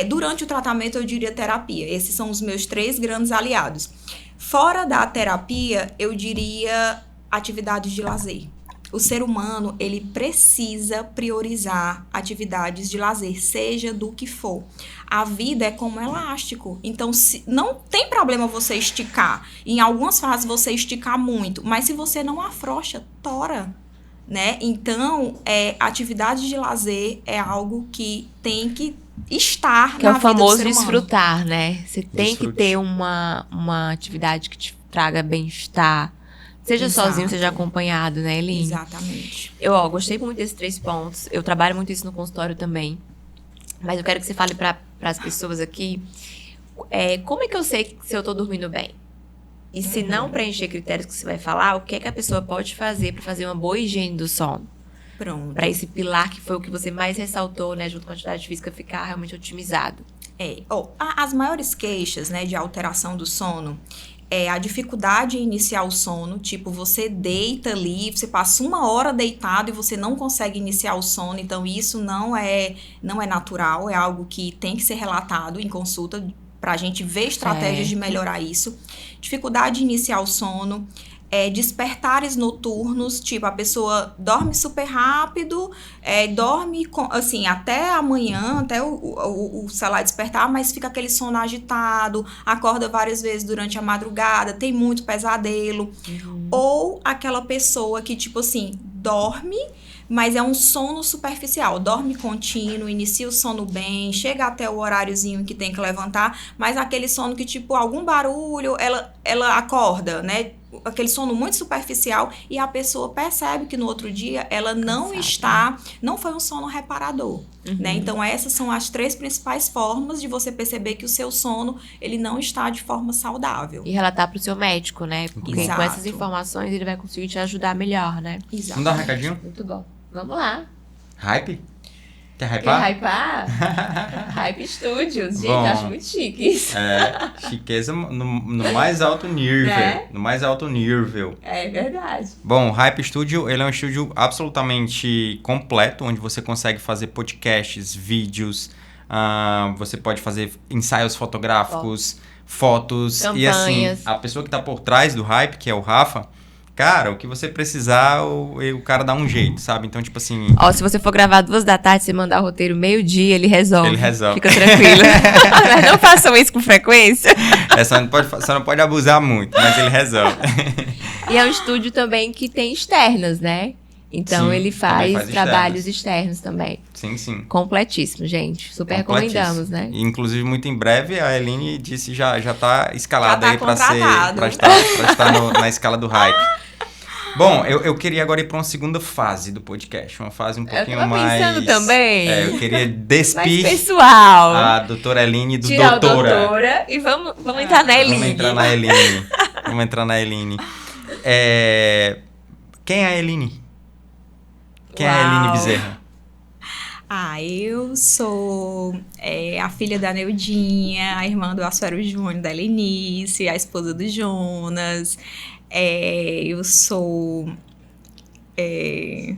Durante o tratamento, eu diria terapia. Esses são os meus 3 grandes aliados. Fora da terapia, eu diria atividades de lazer. O ser humano, ele precisa priorizar atividades de lazer, seja do que for. A vida é como elástico, então não tem problema você esticar. Em algumas fases você esticar muito, mas se você não afrouxa, tora, né? Então, atividade de lazer é algo que tem que estar que na vida do ser humano. Que é o famoso desfrutar, né? Você tem que ter uma atividade que te traga bem-estar. Seja sozinho, seja acompanhado, né, Eline? Exatamente. Eu gostei muito desses 3 pontos. Eu trabalho muito isso no consultório também. Mas eu quero que você fale para as pessoas aqui, como é que eu sei se eu tô dormindo bem? E se não preencher critérios que você vai falar, o que é que a pessoa pode fazer para fazer uma boa higiene do sono? Pronto. Para esse pilar que foi o que você mais ressaltou, né, junto com a atividade física, ficar realmente otimizado. As maiores queixas, né, de alteração do sono a dificuldade em iniciar o sono, tipo, você deita ali, você passa 1 hora deitado e você não consegue iniciar o sono, então isso não é natural, é algo que tem que ser relatado em consulta pra gente ver estratégias de melhorar isso. Dificuldade em iniciar o sono, despertares noturnos, tipo, a pessoa dorme super rápido, dorme, assim, até amanhã, até sei lá, despertar, mas fica aquele sono agitado, acorda várias vezes durante a madrugada, tem muito pesadelo. Ou aquela pessoa que, tipo assim, dorme, mas é um sono superficial, dorme contínuo, inicia o sono bem, chega até o horáriozinho que tem que levantar, mas aquele sono que, tipo, algum barulho, ela acorda, né? Aquele sono muito superficial e a pessoa percebe que no outro dia ela não foi um sono reparador, né? Então essas são as 3 principais formas de você perceber que o seu sono, ele não está de forma saudável. E relatar pro seu médico, né? Porque com essas informações ele vai conseguir te ajudar melhor, né? Exato. Vamos dar um recadinho? Muito bom. Vamos lá. Hype? Quer hypar? Quer hypar? Hype Studios. Gente, acho muito chique. Chiqueza no mais alto nível. Né? No mais alto nível. É verdade. Bom, o Hype Studio, ele é um estúdio absolutamente completo, onde você consegue fazer podcasts, vídeos, você pode fazer ensaios fotográficos, fotos. Campanhas. E assim, a pessoa que está por trás do Hype, que é o Rafa, cara, o que você precisar, o cara dá um jeito, sabe? Então, tipo assim... Se você for gravar 2 da tarde, você mandar o roteiro meio-dia, ele resolve. Ele resolve. Fica tranquilo. Mas não façam isso com frequência. Só não pode abusar muito, mas ele resolve. E é um estúdio também que tem externas, né? Então, ele faz trabalhos externos também. Sim, sim. Completíssimo, gente. Super recomendamos, né? E, inclusive, muito em breve, a Eline disse já tá escalada aí pra estar na escala do Hype. Bom, eu queria agora ir para uma segunda fase do podcast, uma fase um pouquinho mais... Eu tava pensando também. Eu queria despir mais pessoal. A doutora Eline do Tirar doutora. A doutora e vamos entrar na Eline. Vamos entrar na Eline. Quem é a Eline? Quem é a Eline Bezerra? Eu sou a filha da Neudinha, a irmã do Assuero Júnior, da Helenice, a esposa do Jonas. Eu sou... eu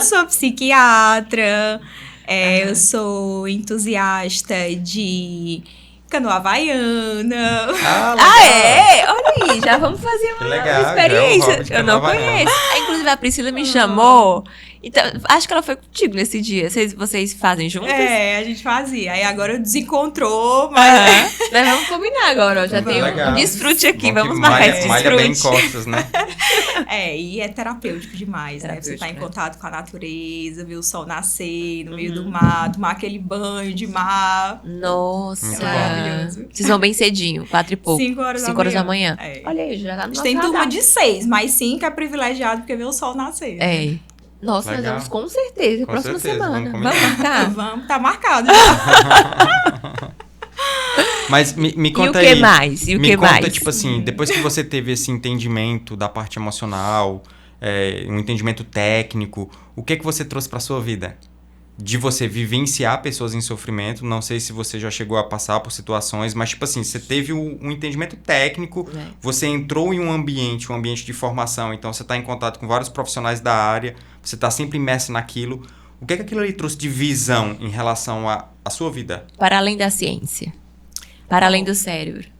sou psiquiatra, eu sou entusiasta de canoa havaiana. Olha aí, já vamos fazer uma experiência. Eu não conheço. Inclusive, a Priscila me chamou Então, acho que ela foi contigo nesse dia. Vocês fazem juntas? A gente fazia. Aí agora desencontrou, mas... Mas vamos combinar agora, ó. Já tem um desfrute aqui. Vamos marcar esse desfrute. Malha bem costas, né? E é terapêutico demais, né? Você tá em contato com a natureza, ver o sol nascer no meio do mar, tomar aquele banho de mar. Nossa. Maravilhoso. Vocês vão bem cedinho, 4 e pouco. 5 horas da manhã. Olha aí, já tá no nosso tem radar. turma de 6, mas 5 é privilegiado porque vê o sol nascer. Nossa, nós vamos com certeza. Próxima semana. Vamos marcar? Vamos, tá marcado já. Mas me conta aí. E o que mais? Tipo assim, depois que você teve esse entendimento da parte emocional, um entendimento técnico, o que você trouxe pra sua vida? De você vivenciar pessoas em sofrimento, não sei se você já chegou a passar por situações, mas tipo assim, você teve um entendimento técnico, você entrou em um ambiente de formação, então você está em contato com vários profissionais da área, você está sempre imerso naquilo. O que aquilo ali trouxe de visão em relação à sua vida? Para além da ciência, para além do cérebro.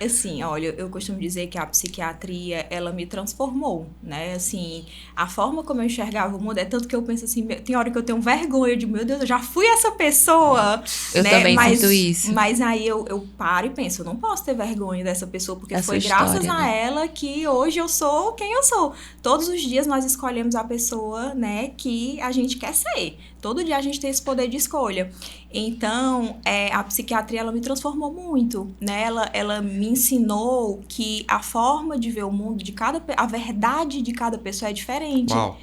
Assim, olha, eu costumo dizer que a psiquiatria, ela me transformou, né? Assim, a forma como eu enxergava o mundo é tanto que eu penso assim, tem hora que eu tenho vergonha de, meu Deus, eu já fui essa pessoa, eu também sinto isso. Mas aí eu paro e penso, eu não posso ter vergonha dessa pessoa, porque foi história, graças a ela que hoje eu sou quem eu sou. Todos os dias nós escolhemos a pessoa, né, que a gente quer ser. Todo dia a gente tem esse poder de escolha. Então, a psiquiatria, ela me transformou muito, né? Ela me ensinou que a forma de ver o mundo a verdade de cada pessoa é diferente. Uau.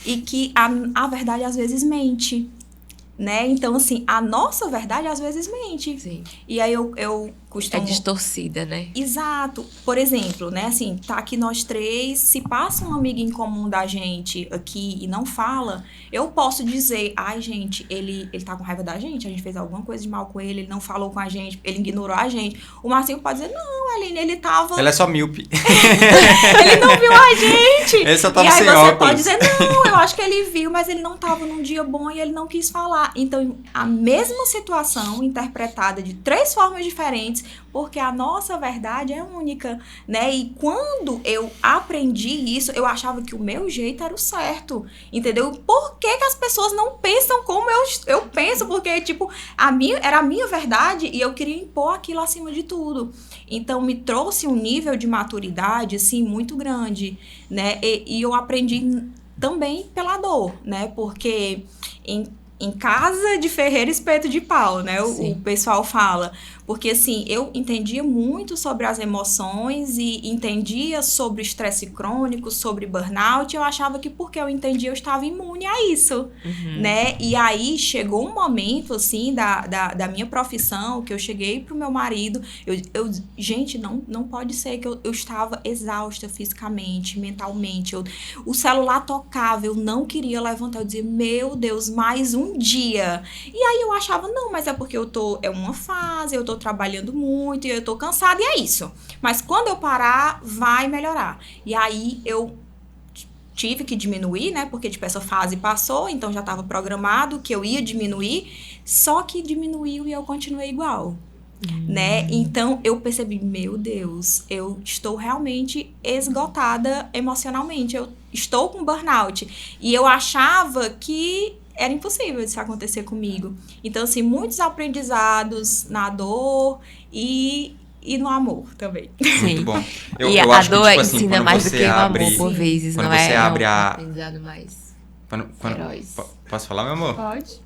E que a verdade às vezes mente, né? Então, assim, a nossa verdade às vezes mente. Sim. E aí eu costumo... É distorcida, né? Exato. Por exemplo, né, assim, tá aqui nós 3, se passa uma amiga em comum da gente aqui e não fala, eu posso dizer, ai, gente, ele tá com raiva da gente, a gente fez alguma coisa de mal com ele não falou com a gente, ele ignorou a gente. O Marcinho pode dizer, não, Aline, ele tava... Ela é só míope. Ele não viu a gente. Ele só tava e aí sem você óculos. pode dizer, não, eu acho que ele viu, mas ele não tava num dia bom e ele não quis falar. Então, a mesma situação interpretada de 3 formas diferentes, porque a nossa verdade é única, né? E quando eu aprendi isso, eu achava que o meu jeito era o certo, entendeu? Por que as pessoas não pensam como eu penso? Porque, tipo, era a minha verdade e eu queria impor aquilo acima de tudo. Então, me trouxe um nível de maturidade, assim, muito grande, né? E eu aprendi também pela dor, né? Porque em casa de ferreiro, espeto de pau, né? O pessoal fala. Porque, assim, eu entendia muito sobre as emoções e entendia sobre estresse crônico, sobre burnout. Eu achava que porque eu entendia, eu estava imune a isso, né? E aí, chegou um momento, assim, da minha profissão, que eu cheguei pro meu marido. Gente, não pode ser que eu estava exausta fisicamente, mentalmente. O celular tocava, eu não queria levantar. Eu dizia, meu Deus, mais um dia. E aí, eu achava, não, mas é porque é uma fase, eu tô trabalhando muito e eu tô cansada e é isso. Mas quando eu parar, vai melhorar. E aí eu tive que diminuir, né? Porque tipo, essa fase passou, então já estava programado que eu ia diminuir, só que diminuiu e eu continuei igual. Né? Então eu percebi, meu Deus, eu estou realmente esgotada emocionalmente, eu estou com burnout. E eu achava que era impossível isso acontecer comigo. Então, assim, muitos aprendizados na dor e no amor também. Sim. Muito bom. E eu a acho dor que, tipo assim, ensina mais do que o amor, por vezes, quando não é? Você abre um aprendizado mais feroz. Posso falar, meu amor? Pode.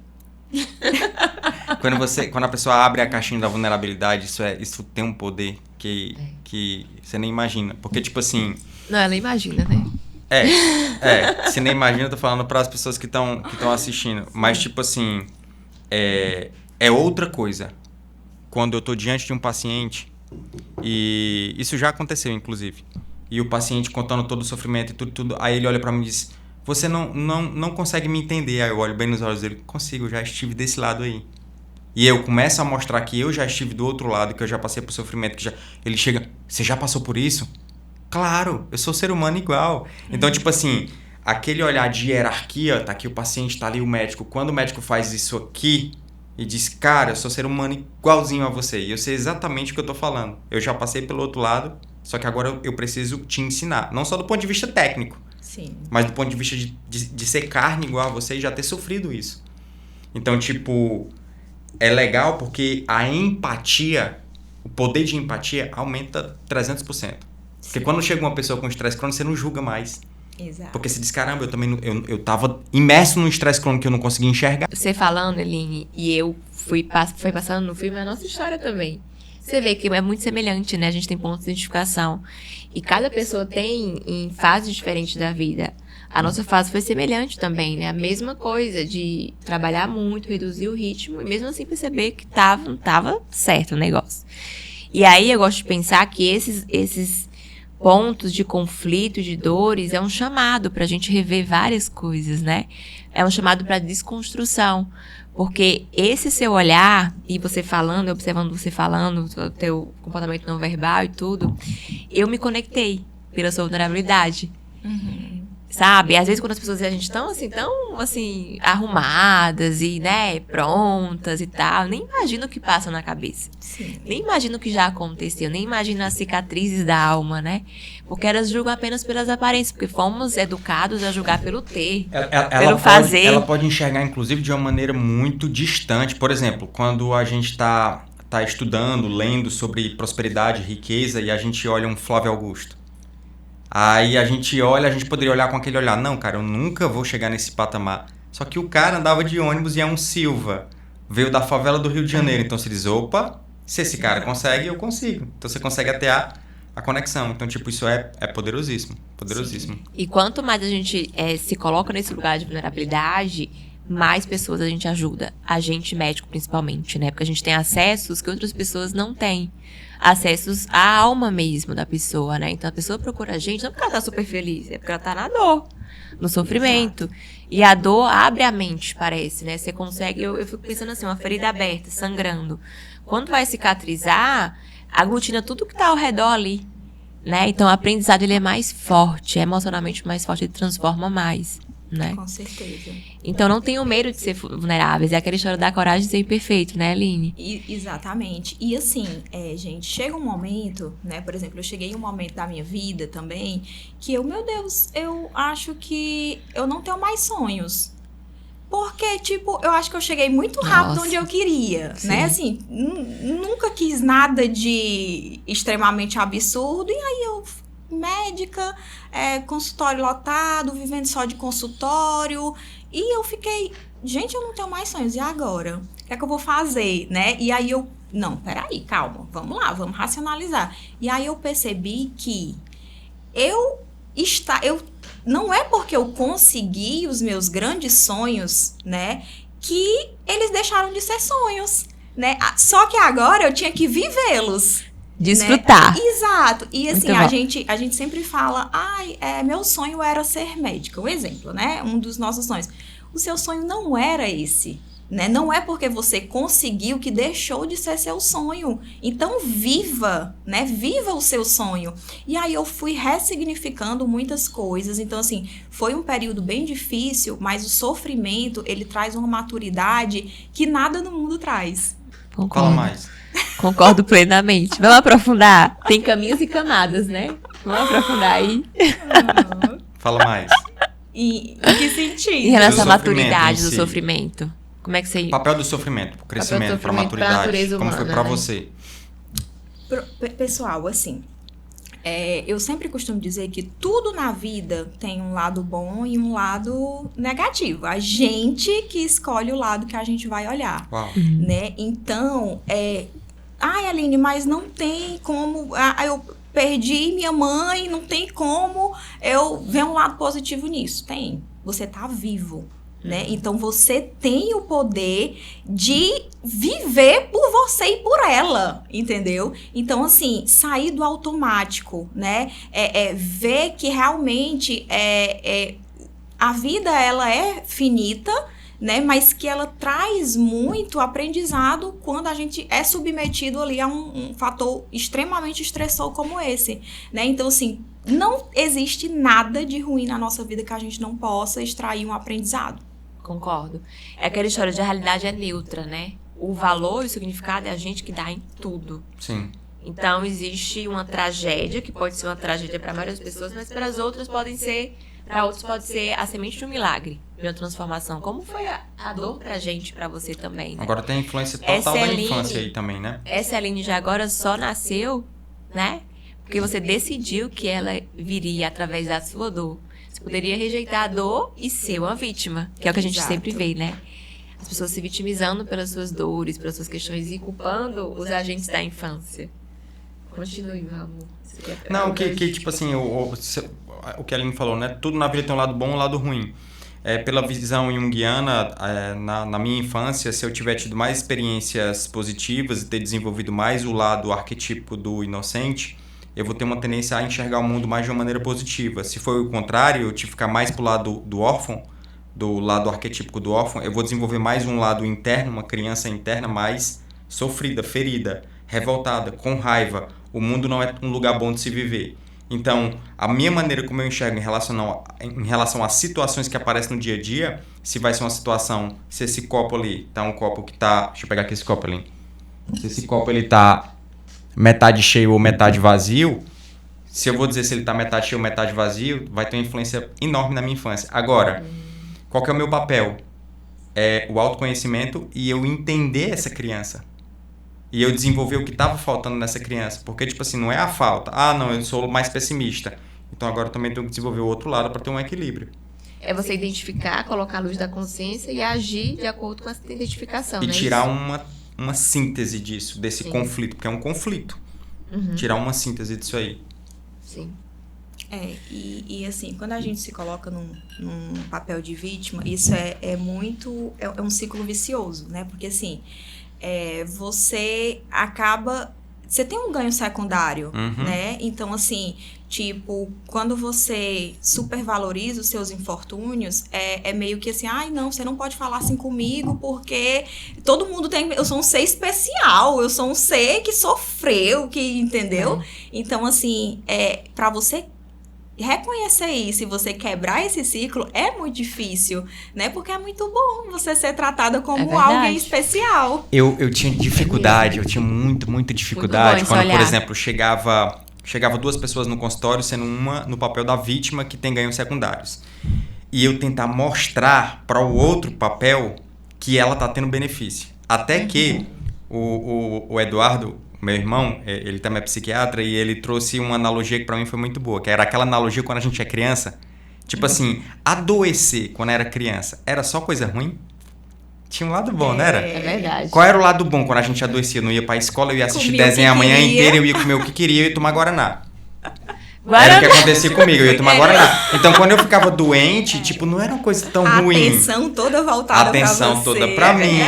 Quando a pessoa abre a caixinha da vulnerabilidade, isso tem um poder que você nem imagina. Porque, tipo assim... Não, ela imagina, né? Você nem imagina, eu tô falando para as pessoas que estão assistindo. Mas, tipo assim, é outra coisa. Quando eu tô diante de um paciente, e isso já aconteceu, inclusive, e o paciente contando todo o sofrimento e tudo, aí ele olha para mim e diz, você não consegue me entender. Aí eu olho bem nos olhos dele, consigo, já estive desse lado aí. E eu começo a mostrar que eu já estive do outro lado, que eu já passei por sofrimento, ele chega, você já passou por isso? Claro, eu sou ser humano igual. Então, tipo assim, aquele olhar de hierarquia, tá aqui o paciente, tá ali o médico. Quando o médico faz isso aqui e diz, cara, eu sou ser humano igualzinho a você. E eu sei exatamente o que eu tô falando. Eu já passei pelo outro lado, só que agora eu preciso te ensinar. Não só do ponto de vista técnico, Sim. Mas do ponto de vista de ser carne igual a você e já ter sofrido isso. Então, tipo, é legal porque a empatia, o poder de empatia aumenta 300%. Porque quando chega uma pessoa com estresse crônico, você não julga mais. Exato. Porque você diz, caramba, eu também eu tava imerso num estresse crônico que eu não conseguia enxergar. Você falando, Eline, e eu foi passando no filme a nossa história também. Você vê que é muito semelhante, né? A gente tem pontos de identificação. E cada pessoa tem em fases diferentes da vida. A nossa fase foi semelhante também, né? A mesma coisa de trabalhar muito, reduzir o ritmo e mesmo assim perceber que não tava certo o negócio. E aí eu gosto de pensar que esses pontos de conflito, de dores, é um chamado pra gente rever várias coisas, né? É um chamado pra desconstrução. Porque esse seu olhar, e você falando, observando você falando, o teu comportamento não verbal e tudo, eu me conectei pela sua vulnerabilidade. Sabe? Às vezes quando as pessoas veem a gente tão assim, arrumadas e, né, prontas e tal, nem imagino o que passa na cabeça. Sim. Nem imagino o que já aconteceu, nem imagino as cicatrizes da alma, né? Porque elas julgam apenas pelas aparências, porque fomos educados a julgar pelo ter, pelo fazer. Ela pode enxergar, inclusive, de uma maneira muito distante. Por exemplo, quando a gente tá estudando, lendo sobre prosperidade, riqueza, e a gente olha um Flávio Augusto. Aí a gente poderia olhar com aquele olhar, não, cara, eu nunca vou chegar nesse patamar. Só que o cara andava de ônibus e é um Silva, veio da favela do Rio de Janeiro. Então você diz, opa, se esse cara consegue, eu consigo. Então você consegue até a conexão. Então, tipo, isso é poderosíssimo, poderosíssimo. Sim. E quanto mais a gente se coloca nesse lugar de vulnerabilidade, mais pessoas a gente ajuda. A gente médico, principalmente, né? Porque a gente tem acessos que outras pessoas não têm. Acessos à alma mesmo da pessoa, né? Então a pessoa procura a gente não porque ela tá super feliz, é porque ela tá na dor, no sofrimento. Exato. E a dor abre a mente, parece, né? Você consegue, eu fico pensando assim, uma ferida aberta, sangrando. Quando vai cicatrizar, aglutina tudo que tá ao redor ali, né? Então o aprendizado ele é mais forte, é emocionalmente mais forte, ele transforma mais, né? Com certeza. Então não tenham medo de ser vulneráveis. É aquela história da coragem de ser imperfeito, né, Aline? Exatamente. E assim, gente, chega um momento, né? Por exemplo, eu cheguei em um momento da minha vida também que meu Deus, eu acho que eu não tenho mais sonhos. Porque, tipo, eu acho que eu cheguei muito rápido onde eu queria, sim, né? Assim, nunca quis nada de extremamente absurdo. E aí eu... médica, consultório lotado, vivendo só de consultório, e eu fiquei, gente, eu não tenho mais sonhos, e agora? O que é que eu vou fazer, né? E aí eu, não, peraí, calma, vamos lá, vamos racionalizar. E aí eu percebi que não é porque eu consegui os meus grandes sonhos, né, que eles deixaram de ser sonhos, né? Só que agora eu tinha que vivê-los. Desfrutar. Né? Exato. E assim, a gente sempre fala, meu sonho era ser médica. Um exemplo, né? Um dos nossos sonhos. O seu sonho não era esse, né? Não é porque você conseguiu que deixou de ser seu sonho. Então, viva, né? Viva o seu sonho. E aí eu fui ressignificando muitas coisas. Então, assim, foi um período bem difícil, mas o sofrimento, ele traz uma maturidade que nada no mundo traz. Fala mais. Concordo plenamente. Vamos aprofundar? Tem caminhos e camadas, né? Vamos aprofundar aí. Fala mais. Em que sentido? Em relação à maturidade do sofrimento. Como é que você... O papel do sofrimento, pro crescimento, pra maturidade. Como foi pra você? Pessoal, assim, eu sempre costumo dizer que tudo na vida tem um lado bom e um lado negativo. A gente que escolhe o lado que a gente vai olhar. Uau. Né? Então, Aline, mas não tem como... eu perdi minha mãe, não tem como eu ver um lado positivo nisso. Tem. Você tá vivo. Né? Então você tem o poder de viver por você e por ela, entendeu? Então, assim, sair do automático, né? Ver que realmente a vida ela é finita, né? Mas que ela traz muito aprendizado quando a gente é submetido ali a um fator extremamente estressor como esse, né? Então, assim, não existe nada de ruim na nossa vida que a gente não possa extrair um aprendizado. Concordo. É aquela história de a realidade é neutra, né? O valor e o significado é a gente que dá em tudo. Sim. Então, existe uma tragédia, que pode ser uma tragédia para várias pessoas, mas para as outras podem ser Para outros pode ser a semente de um milagre, de uma transformação. Como foi a dor pra gente, pra você também, né? Agora tem a influência total da infância aí também, né? Essa Aline já agora só nasceu, né? Porque você decidiu que ela viria através da sua dor. Você poderia rejeitar a dor e ser uma vítima, que é o que a gente sempre vê, né? As pessoas se vitimizando pelas suas dores, pelas suas questões e culpando os agentes da infância. Continue, meu amor. Não, tipo assim, o que a Aline falou, né? Tudo na vida tem um lado bom e um lado ruim. Pela visão junguiana, na minha infância, se eu tiver tido mais experiências positivas e ter desenvolvido mais o lado arquetípico do inocente, eu vou ter uma tendência a enxergar o mundo mais de uma maneira positiva. Se for o contrário, eu ficar mais pro lado do órfão, do lado arquetípico do órfão, eu vou desenvolver mais um lado interno, uma criança interna mais sofrida, ferida, revoltada, com raiva. O mundo não é um lugar bom de se viver. Então, a minha maneira como eu enxergo em relação às situações que aparecem no dia a dia, se vai ser uma situação, se esse copo ali tá um copo que tá... Deixa eu pegar aqui esse copo ali. Se esse copo ele tá metade cheio ou metade vazio, se eu vou dizer se ele tá metade cheio ou metade vazio, vai ter uma influência enorme na minha infância. Agora, qual que é o meu papel? É o autoconhecimento e eu entender essa criança. E eu desenvolver o que estava faltando nessa criança. Porque, tipo assim, não é a falta. Ah, não, eu sou mais pessimista. Então agora eu também tenho que desenvolver o outro lado para ter um equilíbrio. É você identificar, colocar a luz da consciência e agir de acordo com essa identificação, E né? tirar uma síntese disso, desse conflito. Porque é um conflito. Tirar uma síntese disso aí. Sim. E assim, quando a gente se coloca num papel de vítima, isso é um ciclo vicioso, né? Porque assim... você tem um ganho secundário, né? Então, assim, tipo, quando você supervaloriza os seus infortúnios, é meio que assim, ai, não, você não pode falar assim comigo, porque todo mundo eu sou um ser especial, eu sou um ser que sofreu, que, entendeu? Então, assim, pra você reconhecer isso e você quebrar esse ciclo é muito difícil, né? Porque é muito bom você ser tratada como alguém especial. Eu tinha dificuldade, eu tinha muita dificuldade quando, por exemplo, chegava 2 pessoas no consultório, sendo uma no papel da vítima que tem ganhos secundários. E eu tentar mostrar para o outro papel que ela tá tendo benefício. Até que o Eduardo, meu irmão, ele também é psiquiatra e ele trouxe uma analogia que pra mim foi muito boa, que era aquela analogia quando a gente é criança. Tipo assim, adoecer quando era criança era só coisa ruim? Tinha um lado bom, não era? É verdade. Qual era o lado bom quando a gente adoecia? Eu não ia pra escola, eu ia assistir desenho a manhã inteira, eu ia comer o que queria, eu ia tomar Guaraná. Era o que acontecia comigo, eu ia tomar Guaraná. Então, quando eu ficava doente, tipo, não era uma coisa tão ruim. A atenção toda voltada pra você. A atenção toda pra mim.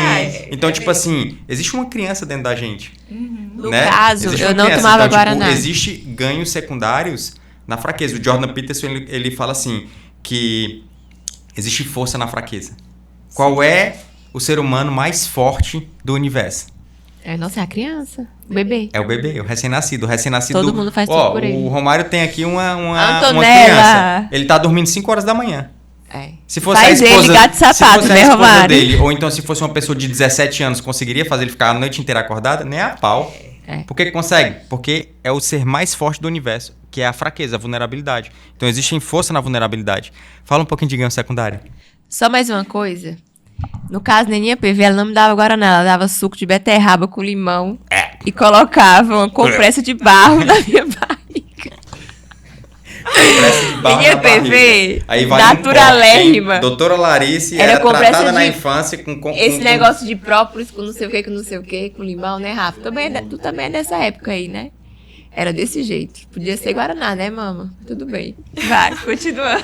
Então, tipo assim, existe uma criança dentro da gente. No caso, eu não tomava Guaraná. Tipo, existe ganhos secundários na fraqueza. O Jordan Peterson, ele fala assim, que existe força na fraqueza. Qual é o ser humano mais forte do universo? Nossa, é a criança. O bebê. É o bebê, o recém-nascido. Todo mundo faz tudo por ele. O Romário tem aqui uma criança. Ele tá dormindo 5 horas da manhã. Se fosse faz a esposa, ele, gato sapato, se fosse né, a esposa Romário? dele, ou então se fosse uma pessoa de 17 anos, conseguiria fazer ele ficar a noite inteira acordada? Nem a pau. Por que consegue? Porque é o ser mais forte do universo, que é a fraqueza, a vulnerabilidade. Então existe força na vulnerabilidade. Fala um pouquinho de ganho secundário. Só mais uma coisa. No caso, Neninha PV, ela não me dava Guaraná, ela dava suco de beterraba com limão e colocava uma compressa de barro na minha barriga. Neninha PV, naturalérrima. Doutora Larice era tratada na infância com esse negócio de própolis com não sei o que, com limão, né, Rafa? Tu também é dessa época aí, né? Era desse jeito. Podia ser Guaraná, né, mama? Tudo bem. Vai, continua.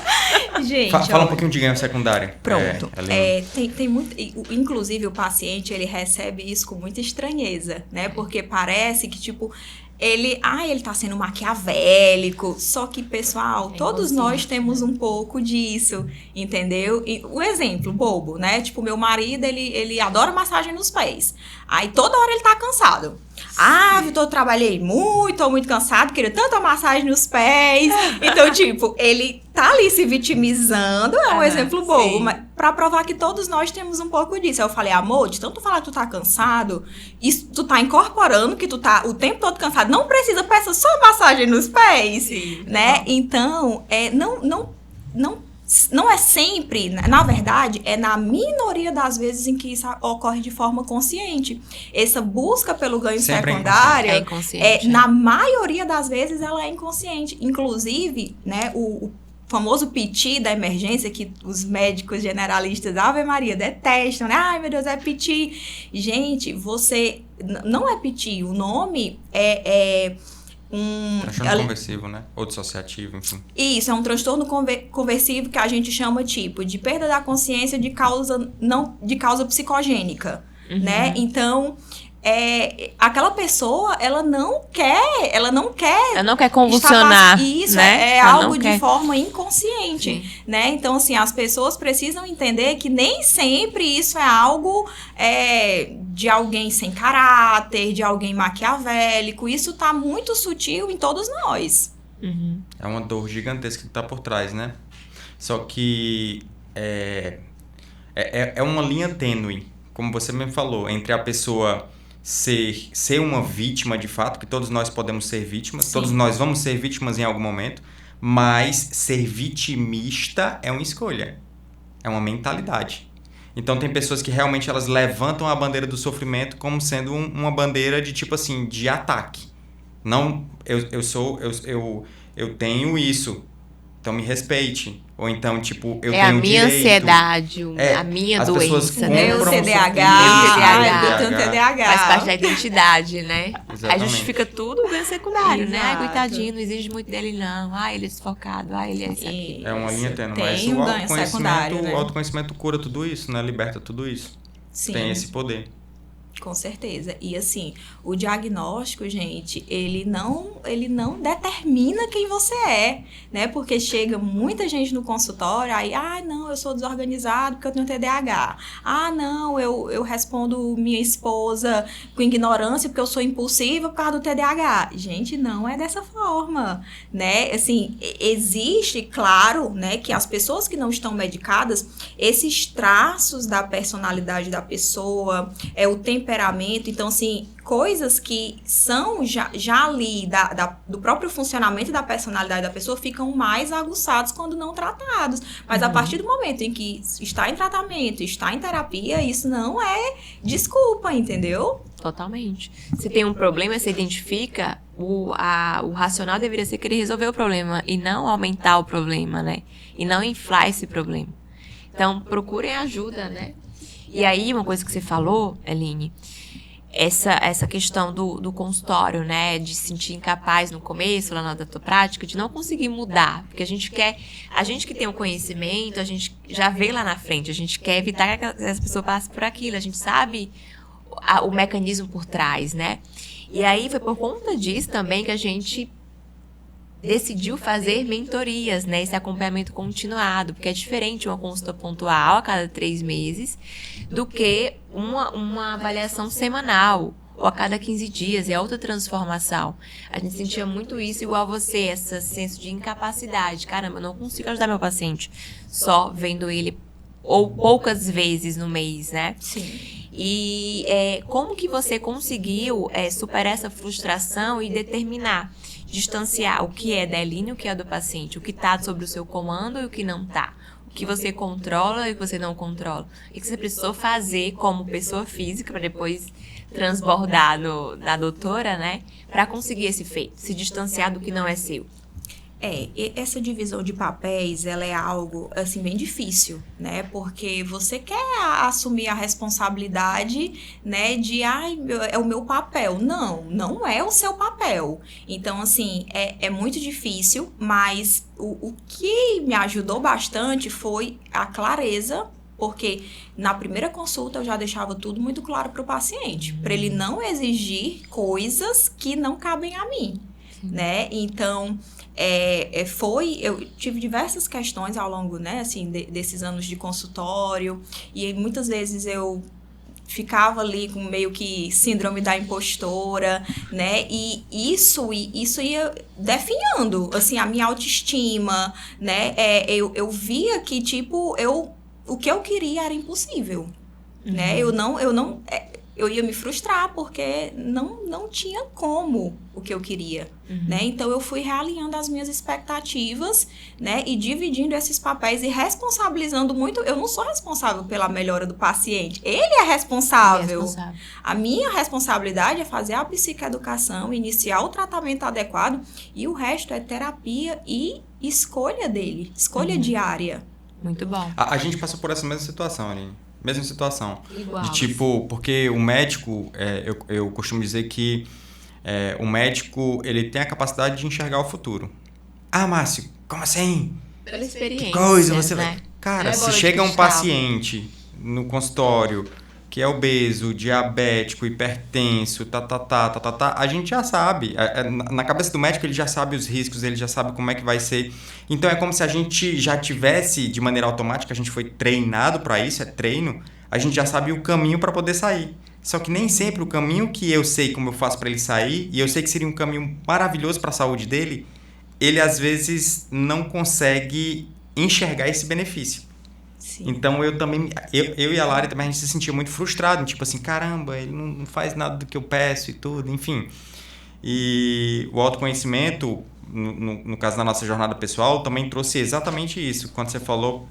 Gente, fala um pouquinho de ganho secundário. Pronto. Tem muito... Inclusive, o paciente, ele recebe isso com muita estranheza, né? Porque parece que, tipo... Ele tá sendo maquiavélico. Só que, pessoal, todos nós temos um pouco disso, entendeu? E o exemplo bobo, né? Tipo, meu marido, ele adora massagem nos pés. Aí, toda hora ele tá cansado. Vitor, trabalhei muito, tô muito cansado, queria tanta massagem nos pés. Então, tipo, ele tá ali se vitimizando, é um exemplo bobo, mas pra provar que todos nós temos um pouco disso. Aí eu falei, amor, de tanto falar que tu tá cansado, isso tu tá incorporando que tu tá o tempo todo cansado, não precisa, peça só massagem nos pés, né? Então, não não é sempre, na verdade, é na minoria das vezes em que isso ocorre de forma consciente. Essa busca pelo ganho Sempre secundário, é inconsciente. na maioria das vezes, ela é inconsciente. Inclusive, né, o famoso piti da emergência, que os médicos generalistas, Ave Maria, detestam, né? Ai, meu Deus, é piti. Gente, não é piti, o nome é Transtorno conversivo, né? Ou dissociativo, enfim. Isso, é um transtorno conversivo que a gente chama, tipo, de perda da consciência de causa psicogênica, né? Então, aquela pessoa, ela não quer convulsionar, isso, né? é Ela algo não de quer. forma inconsciente, Sim. né? Então, assim, as pessoas precisam entender que nem sempre isso é algo de alguém sem caráter, de alguém maquiavélico. Isso tá muito sutil em todos nós. Uhum. É uma dor gigantesca que tá por trás, né? Só que é uma linha tênue, como você mesmo falou, entre a pessoa ser uma vítima de fato, que todos nós podemos ser vítimas, Sim. todos nós vamos ser vítimas em algum momento, mas ser vitimista é uma escolha, é uma mentalidade. Então tem pessoas que realmente elas levantam a bandeira do sofrimento como sendo uma bandeira de tipo assim, de ataque. Não, eu tenho isso, então me respeite. Ou então, tipo, eu tenho a minha direito. ansiedade, a minha as pessoas doença, né? Meu compram TDAH, TDAH. eu tenho TDAH. Faz parte da identidade, né? Exatamente. Aí justifica tudo o ganho secundário, né? Ai, Exato. coitadinho, não exige muito dele, não. Ai, ele é desfocado. Ai, ele é isso aqui. É uma linha tênue, Tem mas um o ganho secundário, né? autoconhecimento cura tudo isso, né? Liberta tudo isso. Sim. Tem esse poder. Com certeza. E assim, o diagnóstico, gente, ele não determina quem você é, né? Porque chega muita gente no consultório, aí, não, eu sou desorganizado porque eu tenho TDAH. Não, eu respondo minha esposa com ignorância porque eu sou impulsiva por causa do TDAH. Gente, não é dessa forma, né? Assim, existe, claro, né, que as pessoas que não estão medicadas, esses traços da personalidade da pessoa, o temperamento, então, assim, coisas que são já ali do próprio funcionamento da personalidade da pessoa ficam mais aguçados quando não tratados. Mas a partir do momento em que está em tratamento, está em terapia, isso não é desculpa, entendeu? Totalmente. Se tem um problema, você identifica, o racional deveria ser querer resolver o problema e não aumentar o problema, né? E não inflar esse problema. Então, procurem ajuda, né? E aí, uma coisa que você falou, Eline, essa questão do consultório, né, de se sentir incapaz no começo, lá na tua prática, de não conseguir mudar, porque a gente que tem o conhecimento, a gente já vê lá na frente, a gente quer evitar que essa pessoa passe por aquilo, a gente sabe o mecanismo por trás, né? E aí foi por conta disso também que a gente decidiu fazer mentorias, né? Esse acompanhamento continuado, porque é diferente uma consulta pontual a cada 3 meses do que uma avaliação semanal ou a cada 15 dias, é outra transformação. A gente sentia muito isso igual a você, esse senso de incapacidade. Caramba, eu não consigo ajudar meu paciente só vendo ele ou poucas vezes no mês, né? Sim. E como que você conseguiu superar essa frustração e determinar, distanciar o que é da Eline e o que é do paciente, o que está sob o seu comando e o que não está, o que você controla e o que você não controla, o que você precisou fazer como pessoa física para depois transbordar na doutora, né, para conseguir esse feito, se distanciar do que não é seu. Essa divisão de papéis, ela é algo, assim, bem difícil, né? Porque você quer assumir a responsabilidade, né? De, é o meu papel. Não é o seu papel. Então, assim, é muito difícil, mas o que me ajudou bastante foi a clareza, porque na primeira consulta eu já deixava tudo muito claro para o paciente, para ele não exigir coisas que não cabem a mim, né? Então... eu tive diversas questões ao longo, né, assim, desses anos de consultório, e muitas vezes eu ficava ali com meio que síndrome da impostora, né, e isso ia definhando, assim, a minha autoestima, né, eu via que, tipo, o que eu queria era impossível, né, eu não eu ia me frustrar, porque não tinha como o que eu queria, né? Então, eu fui realinhando as minhas expectativas, né? E dividindo esses papéis e responsabilizando muito. Eu não sou responsável pela melhora do paciente. Ele é responsável. A minha responsabilidade é fazer a psicoeducação, iniciar o tratamento adequado, e o resto é terapia e escolha dele, escolha diária. Muito bom. A gente passou por essa mesma situação, Aline. Mesma situação. Igual. De tipo, porque o médico, eu costumo dizer que o médico, ele tem a capacidade de enxergar o futuro. Ah, Márcio, como assim? Pela experiência. Que coisa você né? vai... Cara, Não é se bola de chega um cristal. paciente no consultório que é obeso, diabético, hipertenso, a gente já sabe. Na cabeça do médico, ele já sabe os riscos, ele já sabe como é que vai ser. Então, é como se a gente já tivesse, de maneira automática, a gente foi treinado para isso, é treino, a gente já sabe o caminho para poder sair. Só que nem sempre o caminho que eu sei como eu faço para ele sair, e eu sei que seria um caminho maravilhoso para a saúde dele, ele às vezes não consegue enxergar esse benefício. Sim. Então eu e a Lari também, a gente se sentia muito frustrado, tipo assim, caramba, ele não faz nada do que eu peço e tudo, enfim. E o autoconhecimento, no caso da nossa jornada pessoal, também trouxe exatamente isso. Quando você falou,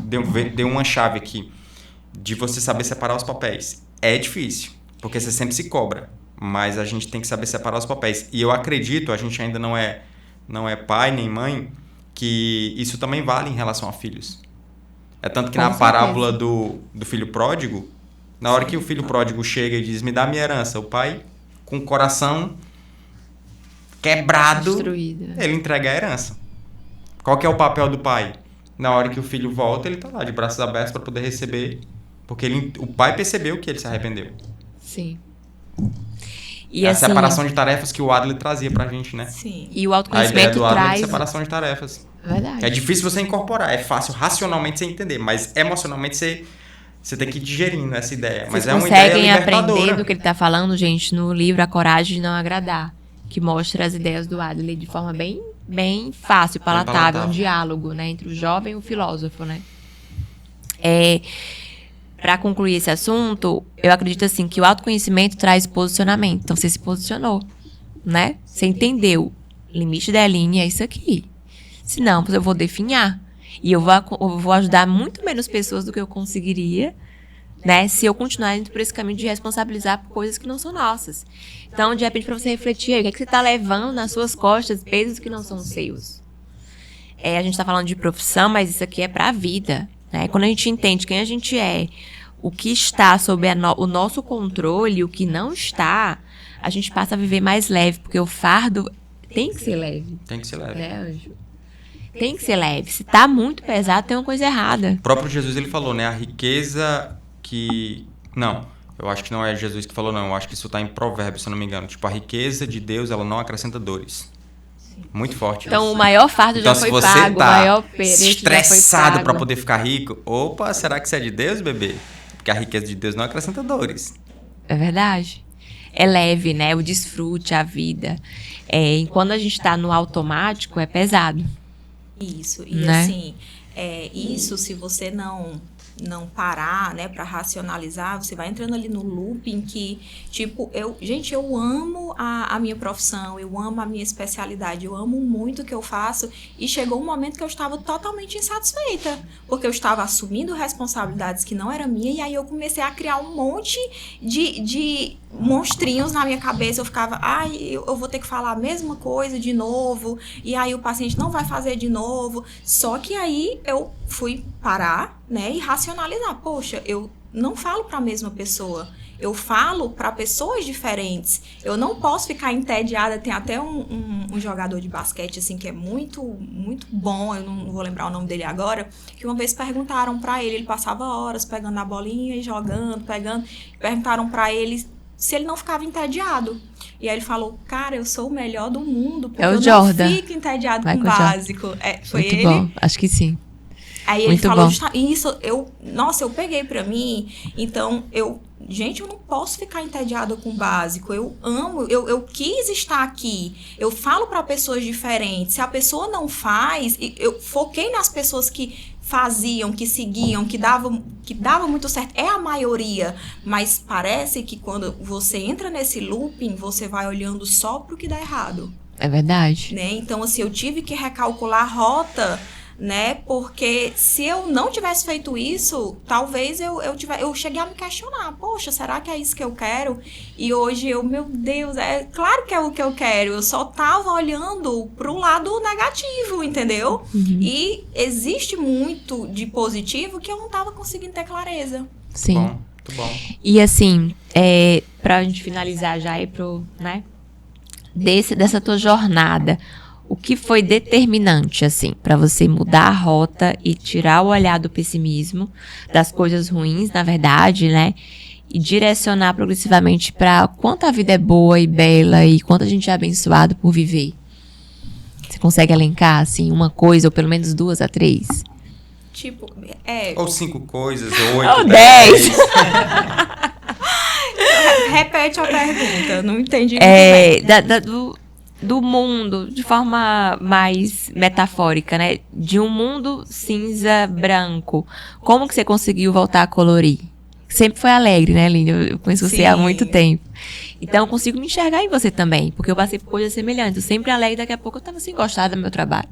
deu uma chave aqui, de você saber separar os papéis. É difícil, porque você sempre se cobra, mas a gente tem que saber separar os papéis. E eu acredito, a gente ainda não é pai nem mãe, que isso também vale em relação a filhos. É tanto que Com na certeza. parábola do filho pródigo, na hora que o filho pródigo chega e diz, me dá minha herança, o pai, com o coração quebrado, Destruída. ele entrega a herança. Qual que é o papel do pai? Na hora que o filho volta, ele tá lá de braços abertos para poder receber, porque o pai percebeu que ele se arrependeu. Sim. E É a assim, separação de tarefas que o Adler trazia pra gente, né? Sim. e o A ideia autoconhecimento do Adler é traz... de separação de tarefas. Verdade. É difícil você incorporar, é fácil racionalmente você entender, mas emocionalmente você tem que ir digerindo essa ideia. Mas Vocês é uma ideia conseguem aprender libertadora. do que ele está falando, gente, no livro A Coragem de Não Agradar, que mostra as ideias do Adler de forma bem fácil, palatável, palatável. um diálogo, né, entre o jovem e o filósofo, né? Para concluir esse assunto, eu acredito assim que o autoconhecimento traz posicionamento. Então você se posicionou, né? Você entendeu. Limite da linha é isso aqui. Senão, eu vou definhar. E eu vou ajudar muito menos pessoas do que eu conseguiria, né? Se eu continuar indo por esse caminho de responsabilizar por coisas que não são nossas. Então, de repente, para você refletir aí, o que é que você está levando nas suas costas, pesos que não são seus? A gente está falando de profissão, mas isso aqui é para a vida, né? Quando a gente entende quem a gente é, o que está sob o nosso controle, o que não está, a gente passa a viver mais leve, porque o fardo tem que ser leve. Tem que ser leve. Né, Anjo? Tem que ser leve. Se tá muito pesado, tem uma coisa errada. O próprio Jesus, ele falou, né? A riqueza que... Não, eu acho que não é Jesus que falou, não. Eu acho que isso tá em Provérbios, se eu não me engano. Tipo, a riqueza de Deus, ela não acrescenta dores. Muito forte. Então, isso. o maior fardo Então, já foi se você pago. tá o maior perete já foi estressado pago. para poder ficar rico, opa, será que isso é de Deus, bebê? Porque a riqueza de Deus não acrescenta dores. É verdade. É leve, né? O desfrute, a vida. E quando a gente tá no automático, é pesado. Isso, e Né? assim, isso se você não parar, né, para racionalizar, você vai entrando ali no loop em que, tipo, eu amo a minha profissão, eu amo a minha especialidade, eu amo muito o que eu faço, e chegou um momento que eu estava totalmente insatisfeita, porque eu estava assumindo responsabilidades que não eram minhas, e aí eu comecei a criar um monte de monstrinhos na minha cabeça. Eu ficava, eu vou ter que falar a mesma coisa de novo, e aí o paciente não vai fazer de novo. Só que aí eu fui parar, né, e racionalizar. Poxa, eu não falo para a mesma pessoa, eu falo para pessoas diferentes. Eu não posso ficar entediada. Tem até um jogador de basquete assim que é muito, muito bom, eu não vou lembrar o nome dele agora, que uma vez perguntaram para ele passava horas pegando a bolinha e jogando, perguntaram para ele se ele não ficava entediado. E aí ele falou, cara, eu sou o melhor do mundo, porque eu Jordan. não fico entediado Vai com com o Jordan. básico. Foi Muito ele? bom. Acho que sim. Aí ele Muito falou, bom. isso, eu peguei pra mim, então eu não posso ficar entediada com o básico, eu amo, eu quis estar aqui, eu falo pra pessoas diferentes, se a pessoa não faz, eu foquei nas pessoas que faziam, que seguiam, que dava muito certo. É a maioria, mas parece que quando você entra nesse looping, você vai olhando só pro que dá errado. É verdade. Né? Então, assim, eu tive que recalcular a rota, né? Porque se eu não tivesse feito isso, talvez eu cheguei a me questionar. Poxa, será que é isso que eu quero? E hoje meu Deus, é claro que é o que eu quero. Eu só tava olhando pro lado negativo, entendeu? E existe muito de positivo que eu não tava conseguindo ter clareza. Sim. Bom, muito bom. E assim, pra gente finalizar já aí né? Dessa tua jornada, o que foi determinante, assim, para você mudar a rota e tirar o olhar do pessimismo, das coisas ruins, na verdade, né? E direcionar progressivamente para quanto a vida é boa e bela e quanto a gente é abençoado por viver? Você consegue elencar, assim, uma coisa, ou pelo menos 2 a 3? Tipo, Ou 5 coisas, ou 8, Ou 10. Repete a pergunta, não entendi muito bem. Do mundo, de forma mais metafórica, né? De um mundo cinza branco. Como que você conseguiu voltar a colorir? Sempre foi alegre, né, Aline? Eu conheço você há muito tempo. Então, eu consigo me enxergar em você também. Porque eu passei por coisas semelhantes. Eu sempre alegre, daqui a pouco eu tava assim, gostada do meu trabalho.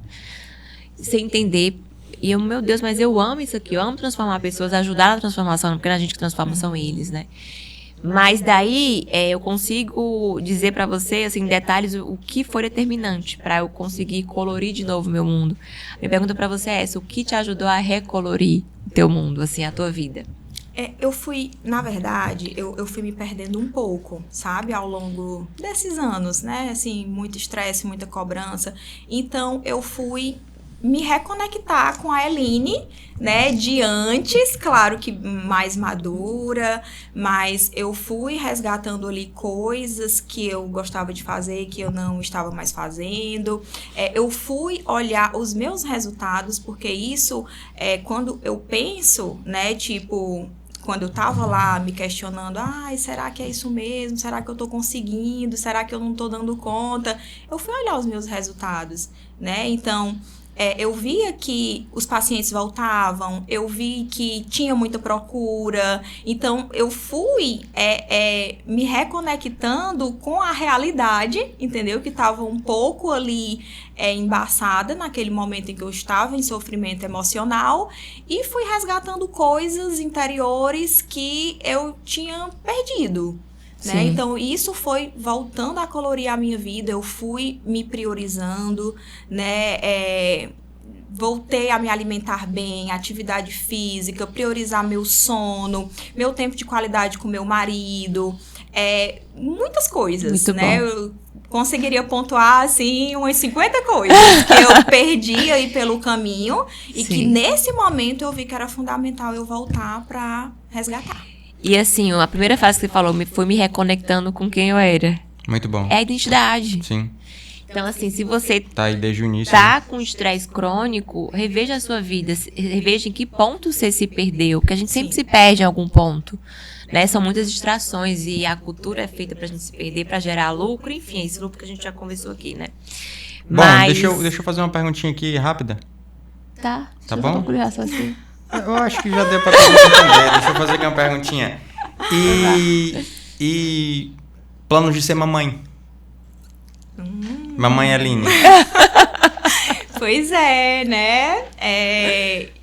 Sem entender. E meu Deus, mas eu amo isso aqui. Eu amo transformar pessoas, ajudar na transformação. Porque a gente que transforma são eles, né? Mas daí, eu consigo dizer pra você, assim, em detalhes, o que foi determinante pra eu conseguir colorir de novo meu mundo. Minha pergunta pra você é essa: o que te ajudou a recolorir o teu mundo, assim, a tua vida? Eu fui, na verdade, eu fui me perdendo um pouco, sabe? Ao longo desses anos, né? Assim, muito estresse, muita cobrança. Então, eu fui me reconectar com a Eline, né, de antes, claro que mais madura, mas eu fui resgatando ali coisas que eu gostava de fazer, que eu não estava mais fazendo. Eu fui olhar os meus resultados, porque isso, quando eu penso, né, tipo, quando eu tava lá me questionando, será que é isso mesmo? Será que eu tô conseguindo? Será que eu não tô dando conta? Eu fui olhar os meus resultados, né, então eu via que os pacientes voltavam, eu vi que tinha muita procura, então eu fui me reconectando com a realidade, entendeu? Que estava um pouco ali embaçada naquele momento em que eu estava em sofrimento emocional, e fui resgatando coisas interiores que eu tinha perdido. Né? Então, isso foi voltando a colorir a minha vida, eu fui me priorizando, né? Voltei a me alimentar bem, atividade física, priorizar meu sono, meu tempo de qualidade com meu marido, muitas coisas, muito né? Bom. Eu conseguiria pontuar, assim, umas 50 coisas que eu perdi aí pelo caminho e que nesse momento eu vi que era fundamental eu voltar para resgatar. E assim, a primeira frase que você falou foi me reconectando com quem eu era. Muito bom. É a identidade. Sim. Então, assim, se você tá aí desde o início, com estresse crônico, reveja a sua vida, reveja em que ponto você se perdeu, porque a gente sempre se perde em algum ponto, né? São muitas distrações e a cultura é feita pra gente se perder, pra gerar lucro, enfim, esse lucro que a gente já conversou aqui, né? Bom, deixa eu fazer uma perguntinha aqui rápida. Tá bom? Concluir o raciocínio. Eu acho que já deu pra todo mundo entender. Deixa eu fazer aqui uma perguntinha. E planos de ser mamãe? Mamãe Aline. Pois é, né?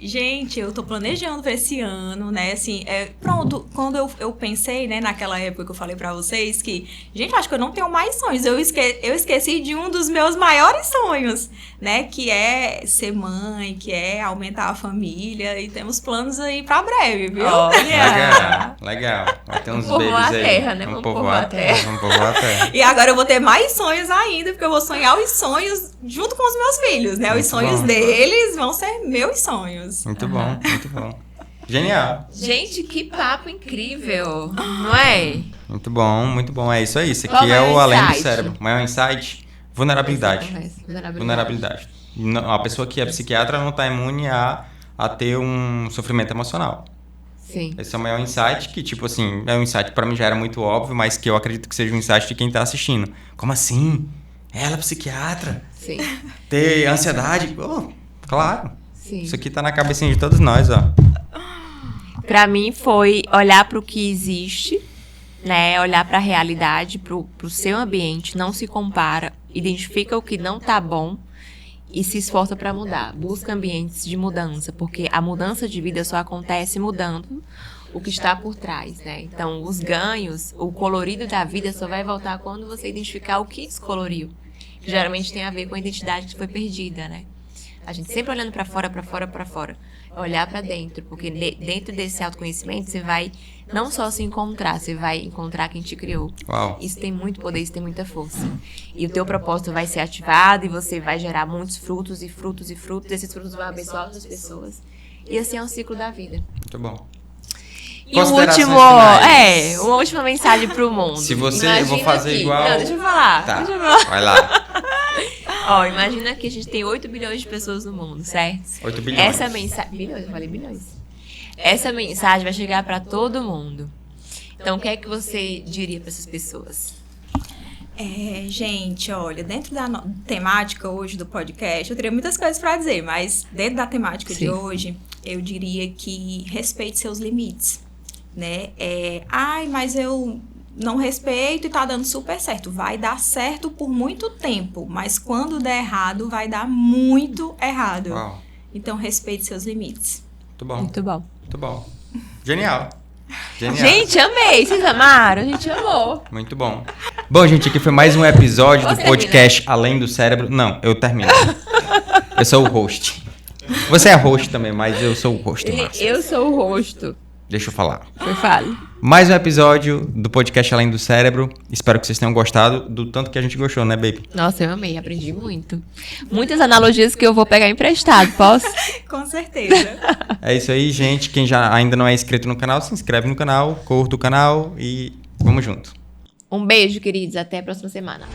Gente, eu tô planejando pra esse ano, né? Assim, pronto, quando eu pensei, né, naquela época que eu falei pra vocês que, gente, acho que eu não tenho mais sonhos. Eu esqueci de um dos meus maiores sonhos, né? Que é ser mãe, que é aumentar a família. E temos planos aí pra breve, viu? Legal. Vai ter uns Vamos babies povoar aí. a terra, né? Vamos povoar a terra. Vamos povoar a terra. E agora eu vou ter mais sonhos ainda, porque eu vou sonhar os sonhos junto com os meus filhos, né? Os sonhos deles vão ser meus sonhos. Muito bom, muito bom. Genial. Gente, que papo incrível, não é? Muito bom. É isso aí. Isso aqui é o além do cérebro. O maior insight, vulnerabilidade. A pessoa que é psiquiatra não está imune a ter um sofrimento emocional. Sim. Esse é o maior insight que, tipo assim, é um insight que pra mim já era muito óbvio, mas que eu acredito que seja um insight de quem tá assistindo. Como assim? Ela é psiquiatra? Sim. Ter ansiedade? Oh, claro. Sim. Sim. Isso aqui tá na cabecinha de todos nós, ó. Pra mim foi olhar para o que existe, né? Olhar para a realidade, pro seu ambiente, não se compara, identifica o que não tá bom e se esforça para mudar. Busca ambientes de mudança, porque a mudança de vida só acontece mudando o que está por trás, né? Então, os ganhos, o colorido da vida só vai voltar quando você identificar o que descoloriu. Que geralmente tem a ver com a identidade que foi perdida, né? A gente sempre olhando para fora, para fora, para fora. Olhar para dentro, porque dentro desse autoconhecimento você vai não só se encontrar, você vai encontrar quem te criou. Uau. Isso tem muito poder, isso tem muita força. E o teu propósito vai ser ativado e você vai gerar muitos frutos e frutos e frutos. Esses frutos vão abençoar outras pessoas. E assim é o ciclo da vida. Muito bom. E o Considerações último, finais. uma última mensagem pro mundo. Se você, eu vou fazer aqui. igual... Não, deixa eu falar. Tá, Deixa eu falar. vai lá. Ó, imagina que a gente tem 8 bilhões de pessoas no mundo, certo? 8 bilhões. Essa mensagem... Bilhões, eu falei bilhões. Essa mensagem vai chegar pra todo mundo. Então, o que é que você diria pra essas pessoas? Gente, olha, dentro da temática hoje do podcast, eu teria muitas coisas para dizer, mas dentro da temática de hoje, eu diria que respeite seus limites, né? Mas eu não respeito e tá dando super certo. Vai dar certo por muito tempo, mas quando der errado, vai dar muito errado. Uau. Então, respeite seus limites. Muito bom. Muito bom. Muito bom. Genial. Genial. Gente, amei. Vocês amaram? A gente amou. Muito bom. Bom, gente, aqui foi mais um episódio Você do podcast Além do Cérebro. Não, eu termino. Eu sou o host. Você é host também, mas eu sou o host, Márcio. Eu sou o rosto. Deixa eu falar. Foi fale. Mais um episódio do podcast Além do Cérebro. Espero que vocês tenham gostado do tanto que a gente gostou, né, baby? Nossa, eu amei. Aprendi muito. Muitas analogias que eu vou pegar emprestado. Posso? Com certeza. É isso aí, gente. Quem já ainda não é inscrito no canal, se inscreve no canal, curta o canal e vamos junto. Um beijo, queridos. Até a próxima semana.